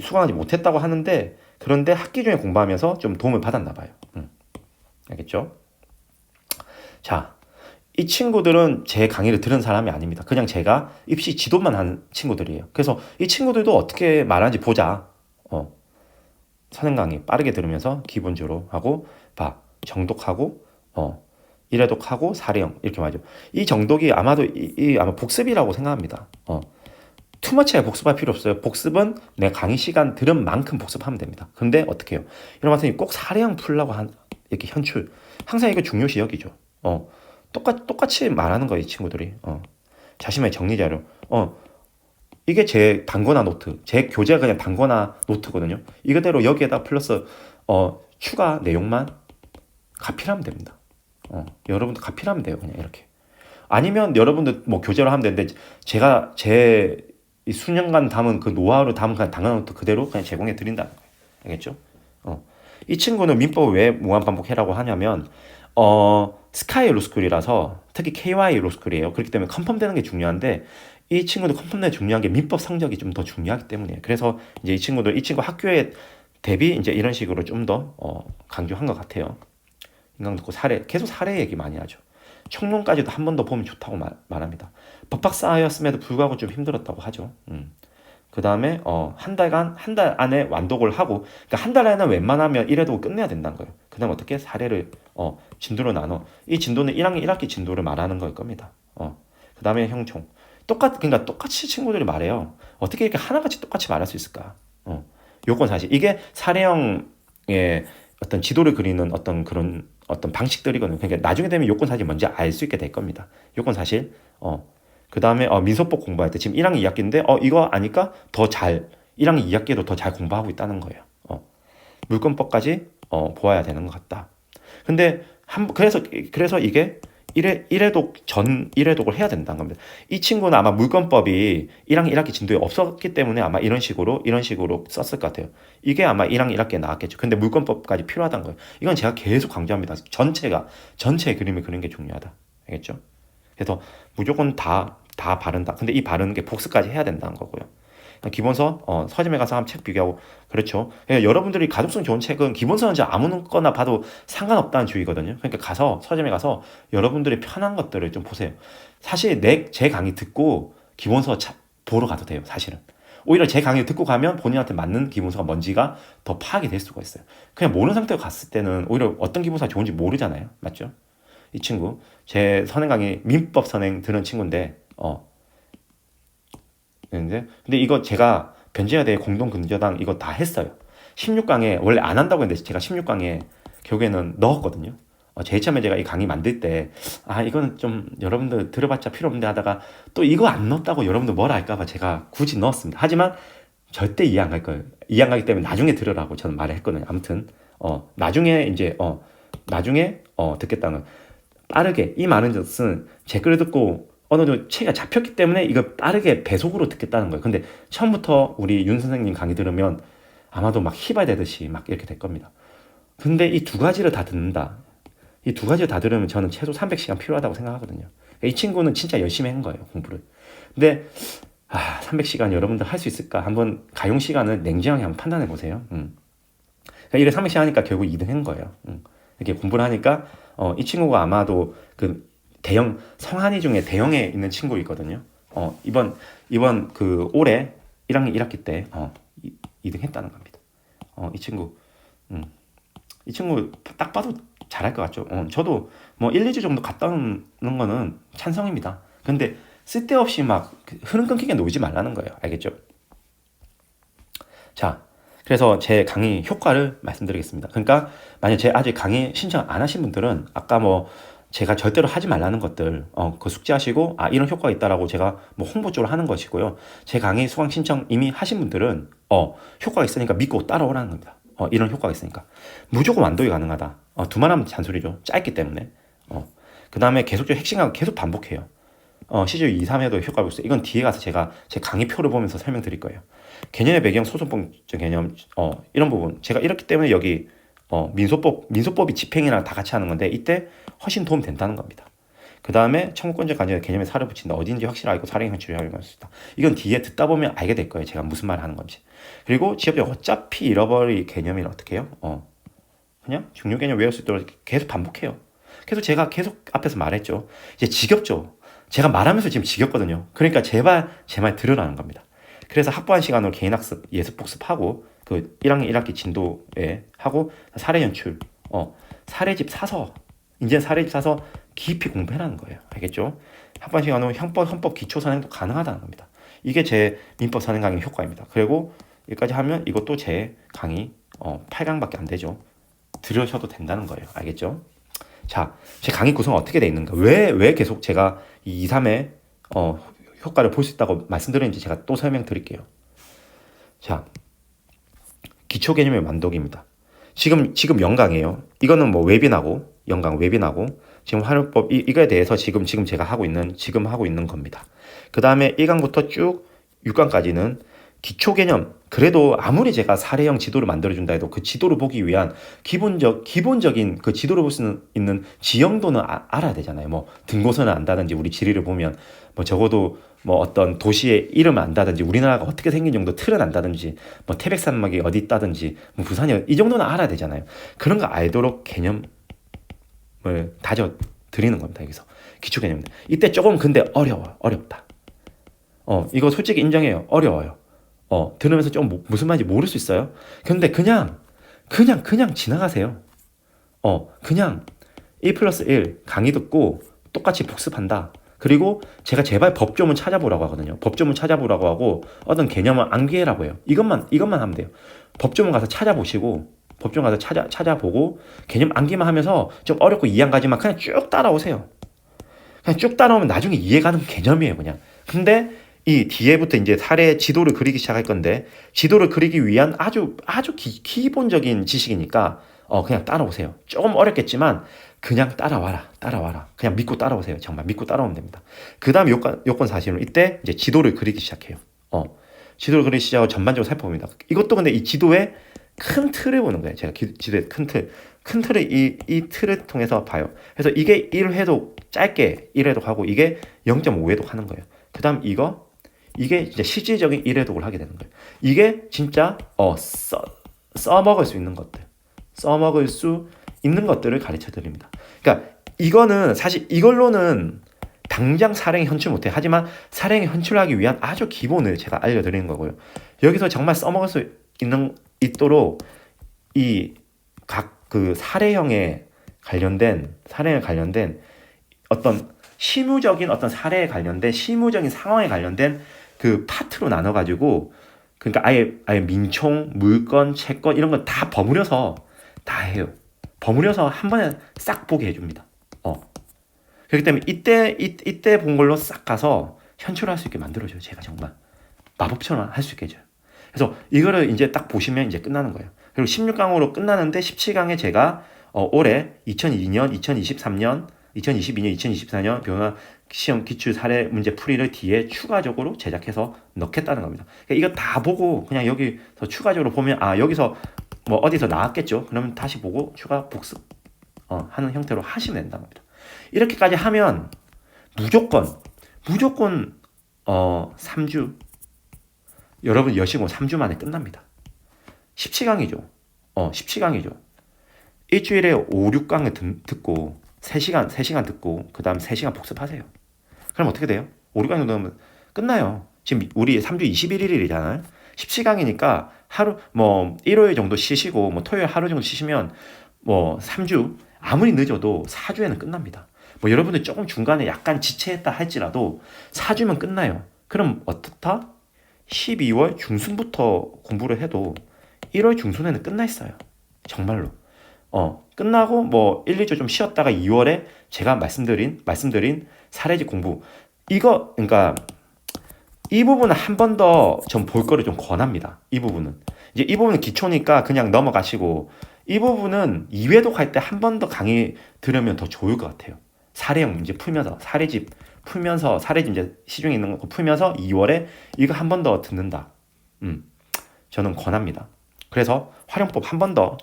수강하지 못했다고 하는데 그런데 학기 중에 공부하면서 좀 도움을 받았나 봐요. 알겠죠? 자, 이 친구들은 제 강의를 들은 사람이 아닙니다. 그냥 제가 입시 지도만 한 친구들이에요. 그래서 이 친구들도 어떻게 말하는지 보자. 선행 강의 빠르게 들으면서 기본적으로 하고 정독하고 일회독하고 사례형 이렇게 말이죠. 이 정독이 아마도 아마 복습이라고 생각합니다. 투머치하게 복습할 필요 없어요. 복습은 내 강의 시간 들은 만큼 복습하면 됩니다. 근데 어떻게 해요? 이런 말씀이 꼭 사례형 풀라고 이렇게 현출 항상 이거 중요시 여기죠. 똑같이 말하는 거예요. 이 친구들이 자신의 정리자료 이게 제 단거나 노트, 제 교재가 그냥 단거나 노트거든요. 이거대로 여기에다 플러스 추가 내용만 가필하면 됩니다. 여러분도 가필하면 돼요. 그냥 이렇게. 아니면 여러분들 뭐 교재로 하면 되는데 제가 제 수년간 담은 그 노하우를 담은 그냥 단거나 노트 그대로 그냥 제공해 드린다는 거예요. 알겠죠? 이 친구는 민법을 왜 무한반복해라고 하냐면 스카이 로스쿨이라서 특히 KY 로스쿨이에요. 그렇기 때문에 컨펌되는 게 중요한데 이 친구도 컨펌에 중요한 게 민법 성적이 좀 더 중요하기 때문이에요. 그래서 이제 이 친구 학교에 대비 이제 이런 식으로 좀 더 강조한 것 같아요. 인강 듣고 계속 사례 얘기 많이 하죠. 청론까지도 한 번 더 보면 좋다고 말합니다. 법학사였음에도 불구하고 좀 힘들었다고 하죠. 그 다음에 한 달 안에 완독을 하고 그러니까 한 달 안에 웬만하면 1회독을 끝내야 된다는 거예요. 그 다음 어떻게 사례를 진도로 나눠 이 진도는 1학년 1학기 진도를 말하는 걸 겁니다. 그 다음에 형총 그러니까 똑같이 친구들이 말해요. 어떻게 이렇게 하나같이 똑같이 말할 수 있을까? 요건 사실 이게 사례형의 어떤 지도를 그리는 어떤 그런 어떤 방식들이거든요. 그러니까 나중에 되면 요건 사실 뭔지 알 수 있게 될 겁니다. 요건 사실 그 다음에 민소법 공부할 때 지금 1학년 2학기인데 이거 아니까 더 잘 1학년 2학기에도 더 잘 공부하고 있다는 거예요. 물권법까지 보아야 되는 것 같다. 근데 그래서 이게 1회독을 해야 된다는 겁니다. 이 친구는 아마 물권법이 1학년 1학기 진도에 없었기 때문에 아마 이런 식으로 썼을 것 같아요. 이게 아마 1학년 1학기에 나왔겠죠. 근데 물권법까지 필요하다는 거예요. 이건 제가 계속 강조합니다. 전체의 그림을 그리는 게 중요하다. 알겠죠? 그래서 무조건 다 바른다. 근데 이 바르는 게 복습까지 해야 된다는 거고요. 기본서 서점에 가서 한번 책 비교하고 그렇죠. 그러니까 여러분들이 가독성 좋은 책은 기본서는 아무거나 봐도 상관없다는 주의거든요. 그러니까 서점에 가서 여러분들이 편한 것들을 좀 보세요. 사실 제 강의 듣고 기본서 보러 가도 돼요. 사실은 오히려 제 강의 듣고 가면 본인한테 맞는 기본서가 뭔지가 더 파악이 될 수가 있어요. 그냥 모르는 상태로 갔을 때는 오히려 어떤 기본서가 좋은지 모르잖아요. 맞죠? 이 친구 제 선행 강의 민법 선행 들은 친구인데 근데 이거 제가 변제야대 공동근저당 이거 다 했어요. 16강에 원래 안 한다고 했는데 제가 16강에 결국에는 넣었거든요. 제일 처음에 제가 이 강의 만들 때 이거는 좀 여러분들 들어봤자 필요 없는데 하다가 또 이거 안 넣었다고 여러분들 뭐라 할까봐 제가 굳이 넣었습니다. 하지만 절대 이해 안 갈 거예요. 이해 안 가기 때문에 나중에 들으라고 저는 말을 했거든요. 아무튼 나중에 이제 나중에 듣겠다는 건 빠르게 이 많은 것은 제 글을 듣고 어느 정도 체가 잡혔기 때문에 이거 빠르게 배속으로 듣겠다는 거예요. 근데 처음부터 우리 윤 선생님 강의 들으면 아마도 막 희발 되듯이 막 이렇게 될 겁니다. 근데 이 두 가지를 다 듣는다. 이 두 가지를 다 들으면 저는 최소 300시간 필요하다고 생각하거든요. 이 친구는 진짜 열심히 한 거예요, 공부를. 근데 300시간 여러분들 할 수 있을까? 한번 가용 시간을 냉정하게 한번 판단해 보세요. 그러니까 이래 300시간 하니까 결국 2등 한 거예요. 이렇게 공부를 하니까 이 친구가 아마도 그 대형 성한이 중에 대형에 있는 친구 있거든요. 이번 그 올해 1학년 1학기 때 2등 했다는 겁니다. 이 친구 이 친구 딱 봐도 잘할 것 같죠. 저도 뭐 1, 2주 정도 갔다 오는 거는 찬성입니다. 근데 쓸데없이 막 흐름 끊기게 놀지 말라는 거예요. 알겠죠? 자, 그래서 제 강의 효과를 말씀드리겠습니다. 그러니까 만약 제 아직 강의 신청 안 하신 분들은 아까 뭐 제가 절대로 하지 말라는 것들 그 숙지하시고 이런 효과가 있다라고 제가 뭐 홍보 쪽으로 하는 것이고요. 제 강의 수강 신청 이미 하신 분들은 효과가 있으니까 믿고 따라오라는 겁니다. 이런 효과가 있으니까 무조건 완독이 가능하다. 두말 하면 잔소리죠. 짧기 때문에. 그 다음에 계속적으로 핵심을 계속 반복해요. 시즌 2, 3에도 효과를 볼 수 있어요. 이건 뒤에 가서 제가 제 강의표를 보면서 설명드릴 거예요. 개념의 배경, 소송법 개념, 이런 부분. 제가 이렇기 때문에 여기 민소법이 집행이랑 다 같이 하는 건데 이때 훨씬 도움 된다는 겁니다. 그 다음에 청구권적 관계 개념에 살을 붙인다. 어딘지 확실히 알고 사례 현출을 하게 할수 있다. 이건 뒤에 듣다 보면 알게 될 거예요. 제가 무슨 말을 하는 건지. 그리고 지역적 어차피 잃어버릴 개념이라 어떻게 해요? 그냥 중요 개념 외울 수 있도록 계속 반복해요. 그래서 제가 계속 앞에서 말했죠. 이제 지겹죠. 제가 말하면서 지금 지겹거든요. 그러니까 제발 제 말 들으라는 겁니다. 그래서 확보한 시간으로 개인학습, 예습복습하고 그 1학년 1학기 진도에 하고 사례 연출, 사례집 사서 이제 사례집 사서 깊이 공부해라는 거예요. 알겠죠? 확보한 시간으로 헌법 기초 선행도 가능하다는 겁니다. 이게 제 민법 선행 강의 효과입니다. 그리고 여기까지 하면 이것도 제 강의 8강밖에 안 되죠. 들으셔도 된다는 거예요. 알겠죠? 자, 제 강의 구성은 어떻게 돼 있는가? 왜 계속 제가 이 2, 3의 효과를 볼 수 있다고 말씀드리는지 제가 또 설명드릴게요. 자, 기초 개념의 완독입니다. 지금 영강이에요. 이거는 뭐 웹인하고 영강 웹인하고 지금 활용법 이거에 대해서 지금 제가 하고 있는 겁니다. 그 다음에 1강부터 쭉 6강까지는 기초 개념. 그래도 아무리 제가 사례형 지도를 만들어준다 해도 그 지도를 보기 위한 기본적인 그 지도를 볼 수 있는 지형도는 알아야 되잖아요. 뭐 등고선을 안다든지 우리 지리를 보면 뭐 적어도 뭐 어떤 도시의 이름을 안다든지 우리나라가 어떻게 생긴 정도 틀은 안다든지 뭐 태백산맥이 어디 있다든지 뭐 부산이 이 정도는 알아야 되잖아요. 그런 거 알도록 개념을 다져 드리는 겁니다. 여기서 기초 개념들. 이때 조금 근데 어렵다. 이거 솔직히 인정해요. 어려워요. 들으면서 좀 무슨 말인지 모를 수 있어요. 근데 그냥 지나가세요. 그냥 1+1 강의 듣고 똑같이 복습한다. 그리고 제가 제발 법조문 찾아보라고 하거든요. 법조문 찾아보라고 하고 어떤 개념을 암기해라고 해요. 이것만 하면 돼요. 법조문 가서 찾아보시고 법조문 가서 찾아보고 개념 암기만 하면서 좀 어렵고 이해 안 가지만 그냥 쭉 따라오세요. 그냥 쭉 따라오면 나중에 이해가는 개념이에요, 그냥. 근데 이 뒤에부터 이제 사례 지도를 그리기 시작할 건데 지도를 그리기 위한 아주 기본적인 지식이니까 그냥 따라오세요. 조금 어렵겠지만 그냥 따라와라. 그냥 믿고 따라오세요. 정말 믿고 따라오면 됩니다. 그 다음 요건 사실은 이때 이제 지도를 그리기 시작해요. 지도를 그리기 시작하고 전반적으로 살펴봅니다. 이것도 근데 이 지도의 큰 틀을 보는 거예요. 제가 지도의 큰 틀을 이 틀을 통해서 봐요. 그래서 이게 1회독 짧게 1회독 하고 이게 0.5회독 하는 거예요. 그 다음 이게 진짜 실질적인 1회독을 하게 되는 거예요. 이게 진짜 써먹을 수 있는 것들, 써먹을 수 있는 것들을 가르쳐 드립니다. 그러니까 이거는 사실 이걸로는 당장 사례행 현출 못해. 하지만 사례행 현출하기 위한 아주 기본을 제가 알려드리는 거고요. 여기서 정말 써먹을 수 있도록 이 각 그 사례형에 관련된 어떤 실무적인 어떤 사례에 관련된 실무적인 상황에 관련된 그 파트로 나눠가지고 그러니까 아예 민총, 물건, 채권 이런 거 다 버무려서 다 해요. 버무려서 한 번에 싹 보게 해줍니다. 그렇기 때문에 이때 본 걸로 싹 가서 현출할 수 있게 만들어줘요. 제가 정말 마법처럼 할 수 있게 해줘요. 그래서 이거를 이제 딱 보시면 이제 끝나는 거예요. 그리고 16강으로 끝나는데 17강에 제가 올해 2002년, 2023년 2022년, 2024년 변호사 시험 기출 사례 문제 풀이를 뒤에 추가적으로 제작해서 넣겠다는 겁니다. 그러니까 이거 다 보고 그냥 여기서 추가적으로 보면 여기서 뭐 어디서 나왔겠죠. 그러면 다시 보고 추가 복습 하는 형태로 하시면 된다는 겁니다. 이렇게까지 하면 무조건 3주 여러분 여시고 3주 만에 끝납니다. 17강이죠. 17강이죠. 일주일에 5, 6강을 듣고 3시간 듣고 그 다음 3시간 복습하세요. 그럼 어떻게 돼요? 5, 6강 정도 하면 끝나요. 지금 우리 3주 21일이잖아요. 17강이니까 하루 뭐 일요일 정도 쉬시고 뭐 토요일 하루 정도 쉬시면 뭐 3주 아무리 늦어도 4주에는 끝납니다. 뭐 여러분들 조금 중간에 약간 지체했다 할지라도 4주면 끝나요. 그럼 어떻다? 12월 중순부터 공부를 해도 1월 중순에는 끝나 있어요. 정말로. 끝나고 뭐 1, 2주 좀 쉬었다가 2월에 제가 말씀드린 사례집 공부 그러니까 이 부분은 한 번 더 좀 볼 거를 좀 권합니다. 이 부분은 기초니까 그냥 넘어가시고 이 부분은 2회독 할 때 한 번 더 강의 들으면 더 좋을 것 같아요. 사례형 문제 풀면서 사례집 풀면서 사례집 이제 시중에 있는 거 풀면서 2월에 이거 한 번 더 듣는다. 저는 권합니다. 그래서 활용법 한 번 더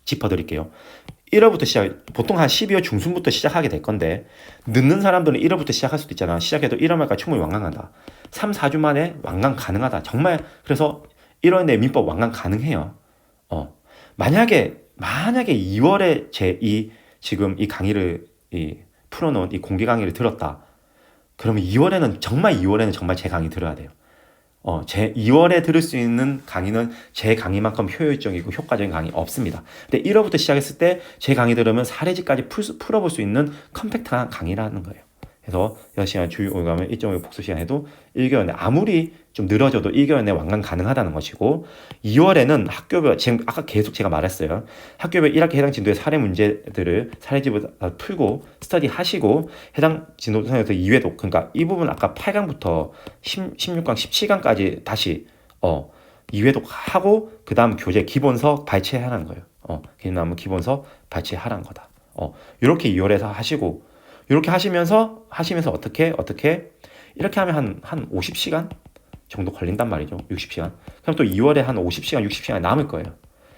짚어드릴게요. 1월부터 보통 한 12월 중순부터 시작하게 될 건데 늦는 사람들은 1월부터 시작할 수도 있잖아. 시작해도 1월 말까지 충분히 완강한다. 3, 4주 만에 완강 가능하다. 정말 그래서 1월 내 민법 완강 가능해요. 만약에 2월에 지금 이 강의를 풀어놓은 이 공개 강의를 들었다. 그러면 2월에는 정말 제 강의 들어야 돼요. 제 2월에 들을 수 있는 강의는 제 강의만큼 효율적이고 효과적인 강의 없습니다. 근데 1월부터 시작했을 때 제 강의 들으면 사례집까지 풀어볼 수 있는 컴팩트한 강의라는 거예요. 그래서 6시간 주요 오가면 1.5 복수 시간 해도 1개월 내 아무리 좀 늘어져도 1개월 내 완강 가능하다는 것이고 2월에는 학교별 지금 아까 계속 제가 말했어요. 학교별 1학기 해당 진도의 사례 문제들을 사례집을 풀고 스터디 하시고 해당 진도 선에서 2회독 그러니까 이 부분 아까 8강부터 16강 17강까지 다시 2회독 하고 그 다음 교재 기본서 발췌하라는 거예요. 그다음 기본서 발췌하라는 거다. 이렇게 2월에서 하시고 이렇게 하시면서 어떻게 이렇게 하면 한 50시간 정도 걸린단 말이죠. 60시간. 그럼 또 2월에 한 50시간, 60시간 남을 거예요.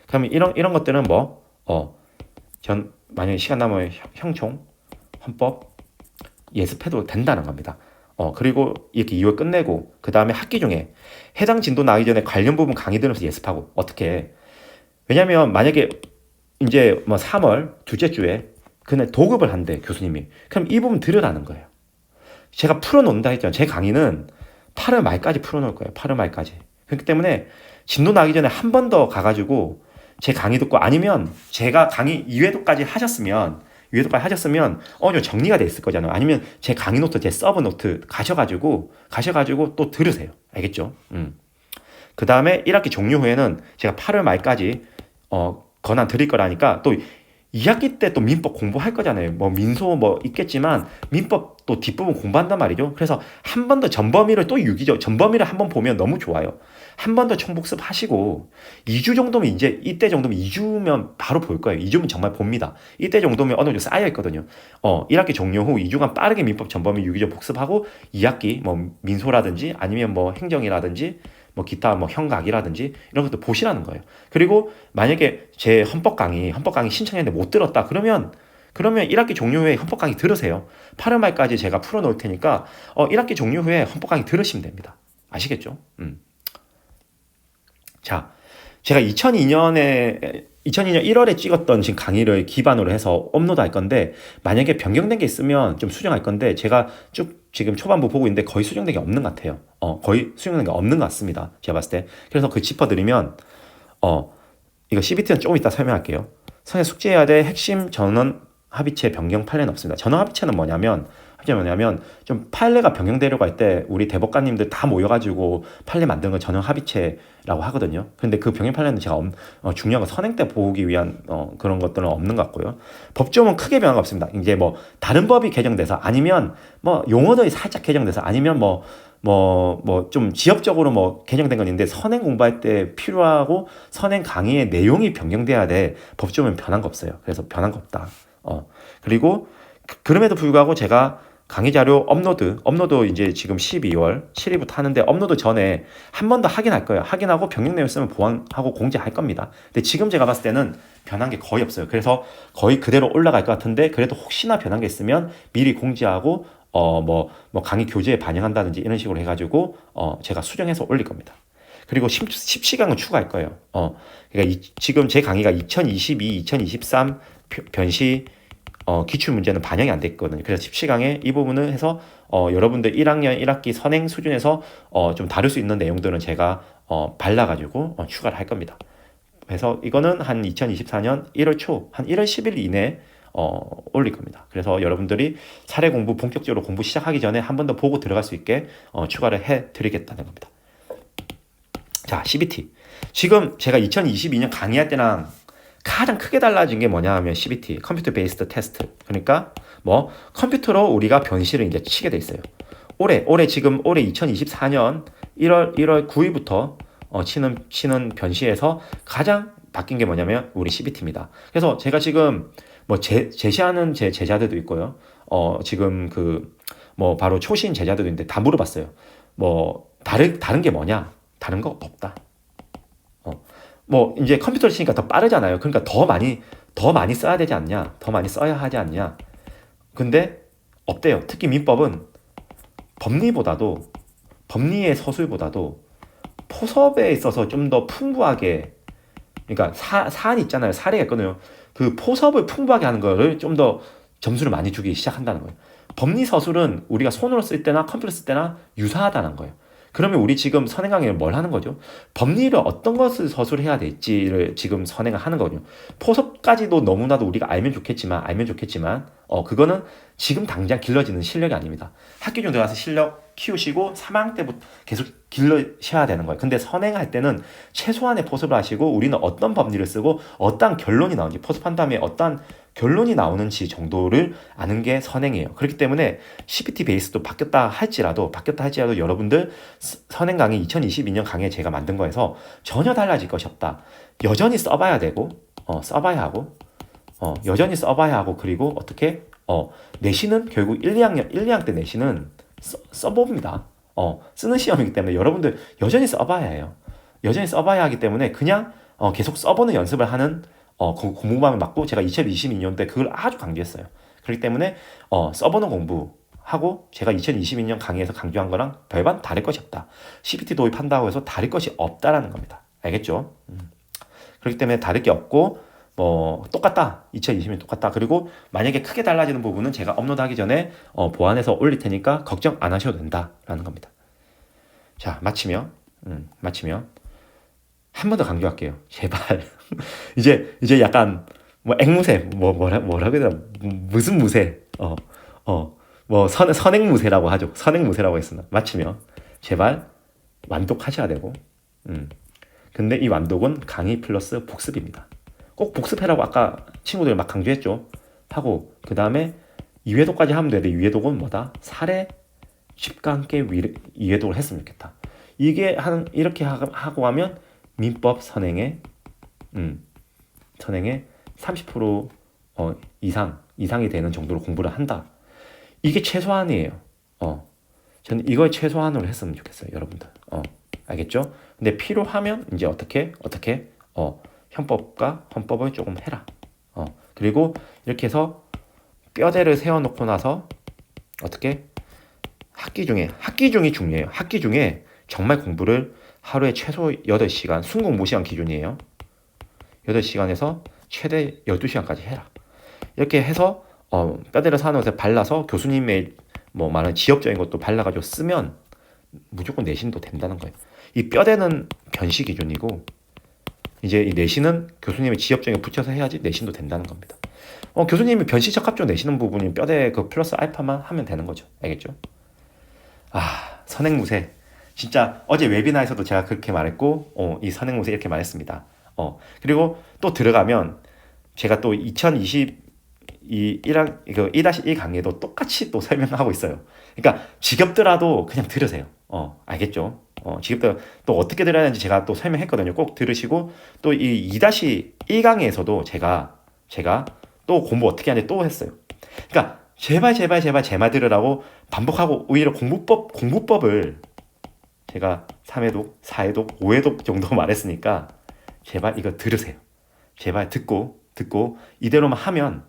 그러면 이런 것들은 전 만약에 시간 남으면 형총, 헌법 예습해도 된다는 겁니다. 그리고 이렇게 2월 끝내고 그 다음에 학기 중에 해당 진도 나기 전에 관련 부분 강의 들으면서 예습하고 어떻게 왜냐면 만약에 이제 3월 둘째 주에 그날 도급을 한대 교수님이. 그럼 이 부분 들으라는 거예요. 제가 풀어놓는다 했잖아요. 제 강의는 8월 말까지 풀어놓을 거예요. 8월 말까지. 그렇기 때문에 진도 나기 전에 한 번 더 가가지고 제 강의 듣고 아니면 제가 강의 2회도까지 하셨으면 좀 정리가 돼 있을 거잖아요. 아니면 제 강의 노트, 제 서브 노트 가셔가지고 또 들으세요. 알겠죠? 그 다음에 1학기 종료 후에는 제가 8월 말까지 권한 드릴 거라니까 또 2학기 때 또 민법 공부할 거잖아요. 민소 있겠지만 민법 또 뒷부분 공부한단 말이죠. 그래서 한 번 더 전범위를 또 유기죠. 전범위를 한번 보면 너무 좋아요. 한 번 더 총복습 하시고 2주 정도면 이때 정도면 2주면 바로 볼 거예요. 2주면 정말 봅니다. 이때 정도면 어느 정도 쌓여 있거든요. 1학기 종료 후 2주간 빠르게 민법 전범위 유기적 복습하고 2학기 민소라든지 아니면 행정이라든지 기타 형각이라든지 이런 것도 보시라는 거예요. 그리고 만약에 제 헌법 강의 신청했는데 못 들었다 그러면 1학기 종료 후에 헌법 강의 들으세요. 8월 말까지 제가 풀어놓을 테니까 1학기 종료 후에 헌법 강의 들으시면 됩니다. 아시겠죠? 자, 제가 2002년 1월에 찍었던 지금 강의를 기반으로 해서 업로드 할 건데 만약에 변경된 게 있으면 좀 수정할 건데 제가 쭉 지금 초반부 보고 있는데 거의 수정된 게 없는 것 같아요. 거의 수정된 게 없는 것 같습니다. 제가 봤을 때. 그래서 짚어드리면 이거 CBT는 조금 이따 설명할게요. 선에 숙지해야 될 핵심 전원 합의체 변경 판례는 없습니다. 전원 합의체는 뭐냐면 좀 판례가 변경되려고 할 때 우리 대법관님들 다 모여가지고 판례 만드는 걸 전원 합의체라고 하거든요. 근데 그 변경 판례는 제가 중요한 건 선행 때 보기 위한 그런 것들은 없는 것 같고요. 법조문은 크게 변화가 없습니다. 이제 다른 법이 개정돼서 아니면 용어들이 살짝 개정돼서 아니면 좀 지역적으로 개정된 건 있는데 선행 공부할 때 필요하고 선행 강의의 내용이 변경돼야 돼. 법조문은 변한 거 없어요. 그래서 변한 거 없다. 그리고 그럼에도 불구하고 제가 강의 자료 업로드 이제 지금 12월 7일부터 하는데 업로드 전에 한 번 더 확인할 거예요. 확인하고 변경 내용 있으면 보완하고 공지할 겁니다. 근데 지금 제가 봤을 때는 변한 게 거의 없어요. 그래서 거의 그대로 올라갈 것 같은데 그래도 혹시나 변한 게 있으면 미리 공지하고 뭐 강의 교재에 반영한다든지 이런 식으로 해가지고 제가 수정해서 올릴 겁니다. 그리고 10시간은 추가할 거예요. 그러니까 지금 제 강의가 2022, 2023 변시 기출 문제는 반영이 안 됐거든요. 그래서 10시간에 이 부분을 해서 여러분들 1학년 1학기 선행 수준에서 좀 다룰 수 있는 내용들은 제가 발라가지고 추가를 할 겁니다. 그래서 이거는 한 2024년 1월 초, 한 1월 10일 이내에 올릴 겁니다. 그래서 여러분들이 사례 공부 본격적으로 공부 시작하기 전에 한 번 더 보고 들어갈 수 있게 추가를 해드리겠다는 겁니다. 자, CBT. 지금 제가 2022년 강의할 때랑 가장 크게 달라진 게 뭐냐 하면 CBT, 컴퓨터 베이스드 테스트. 그러니까 뭐 컴퓨터로 우리가 변시를 이제 치게 돼 있어요. 올해 2024년 1월 9일부터 치는 변시에서 가장 바뀐 게 뭐냐면 우리 CBT입니다. 그래서 제가 지금 뭐 제시하는 제 제자들도 있고요. 지금 뭐 바로 초신 제자들도 있는데 다 물어봤어요. 뭐 다른 게 뭐냐? 다른 거 없다. 뭐 이제 컴퓨터를 치니까 더 빠르잖아요. 그러니까 더 많이 써야 되지 않냐? 더 많이 써야 하지 않냐? 근데 없대요. 특히 민법은 법리의 서술보다도 포섭에 있어서 좀 더 풍부하게, 그러니까 사안이 있잖아요. 사례가 있거든요. 그 포섭을 풍부하게 하는 거를 좀 더 점수를 많이 주기 시작한다는 거예요. 법리 서술은 우리가 손으로 쓸 때나 컴퓨터 쓸 때나 유사하다는 거예요. 그러면 우리 지금 선행 강의는 뭘 하는 거죠? 법리를 어떤 것을 서술해야 될지를 지금 선행을 하는 거거든요. 포섭까지도 너무나도 우리가 알면 좋겠지만 그거는 지금 당장 길러지는 실력이 아닙니다. 학기 중 들어가서 실력 키우시고 3학년 때부터 계속 길러셔야 되는 거예요. 근데 선행할 때는 최소한의 포섭을 하시고 우리는 어떤 법리를 쓰고 어떤 결론이 나오는지, 포섭한 다음에 어떤 결론이 나오는지 정도를 아는 게 선행이에요. 그렇기 때문에 CBT 베이스도 바뀌었다 할지라도 여러분들 선행 강의 2022년 강의에 제가 만든 거에서 전혀 달라질 것이 없다. 여전히 써봐야 되고 여전히 써봐야 하고, 그리고 어떻게 내신은 결국 1, 2학년 때 내신은 써봅니다. 쓰는 시험이기 때문에 여러분들 여전히 써봐야 해요. 여전히 써봐야 하기 때문에 그냥 계속 써보는 연습을 하는 공부만 맞고, 제가 2022년 때 그걸 아주 강조했어요. 그렇기 때문에 써보는 공부하고 제가 2022년 강의에서 강조한 거랑 별반 다를 것이 없다. CBT 도입한다고 해서 다를 것이 없다라는 겁니다. 알겠죠? 그렇기 때문에 다를 게 없고 똑같다. 2020년 똑같다. 그리고 만약에 크게 달라지는 부분은 제가 업로드하기 전에 보완해서 올릴 테니까 걱정 안 하셔도 된다라는 겁니다. 자, 마치면 한 번 더 강조할게요. 제발. 이제 약간 뭐 앵무새 뭐라고 해야 되나, 무슨 무새 뭐 선행무새라고 하죠. 선행무새라고 했으나 마치면 제발 완독하셔야 되고, 근데 이 완독은 강의 플러스 복습입니다. 꼭 복습해라고 아까 친구들 막 강조했죠. 하고 그 다음에 2회독까지 하면 되는데 2회독은 뭐다? 사례 쉽과 함께 2회독을 했으면 좋겠다. 이게 이렇게 하고 하면 민법 선행에 30% 이상이 되는 정도로 공부를 한다. 이게 최소한이에요. 저는 이걸 최소한으로 했으면 좋겠어요, 여러분들. 알겠죠? 근데 필요하면 이제 어떻게 형법과 헌법을 조금 해라. 그리고 이렇게 해서 뼈대를 세워놓고 나서 어떻게 학기 중이 중요해요. 학기 중에 정말 공부를 하루에 최소 8시간, 순공 무시한 기준이에요. 8시간에서 최대 12시간까지 해라. 이렇게 해서 뼈대를 사놓으면서 발라서 교수님의 말하는 지엽적인 것도 발라가지고 쓰면 무조건 내신도 된다는 거예요. 이 뼈대는 변시 기준이고 이제 이 내신은 교수님의 지엽적인 붙여서 해야지 내신도 된다는 겁니다. 교수님이 변시 적합적 내시는 부분이 뼈대 그 플러스 알파만 하면 되는 거죠. 알겠죠? 선행무새. 진짜 어제 웨비나에서도 제가 그렇게 말했고 이 선행무새 이렇게 말했습니다. 그리고 또 들어가면 제가 또 1-1 강의에도 똑같이 또 설명하고 있어요. 그러니까 지겹더라도 그냥 들으세요. 알겠죠? 지겹더라도 또 어떻게 들어야 하는지 제가 또 설명했거든요. 꼭 들으시고 또 이 2-1 강의에서도 제가 또 공부 어떻게 하는지 또 했어요. 그러니까 제발 제발 제발 제 말 들으라고 반복하고 오히려 공부법을 제가 3회독, 4회독, 5회독 정도 말했으니까 제발 이거 들으세요. 제발 듣고 이대로만 하면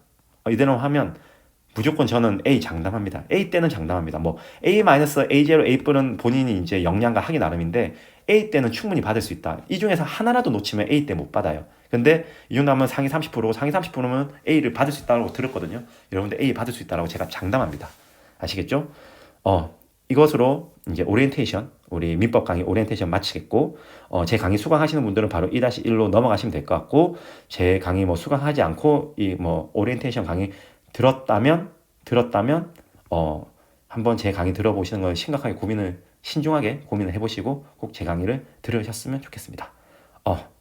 무조건 저는 A 장담합니다. A 때는 장담합니다. 뭐 A-A0, A 본인이 이제 역량과 하기 나름인데 A 때는 충분히 받을 수 있다. 이 중에서 하나라도 놓치면 A 때 못 받아요. 근데 이 정도 하면 상위 30%, 상위 30%면 A를 받을 수 있다고 들었거든요. 여러분들 A 받을 수 있다고 제가 장담합니다. 아시겠죠? 이것으로 이제 우리 민법 강의 오리엔테이션 마치겠고, 제 강의 수강하시는 분들은 바로 1-1로 넘어가시면 될 것 같고, 제 강의 뭐 수강하지 않고 이 뭐 오리엔테이션 강의 들었다면 한번 제 강의 들어보시는 걸 심각하게 신중하게 고민을 해보시고 꼭 제 강의를 들으셨으면 좋겠습니다.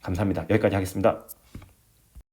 감사합니다. 여기까지 하겠습니다.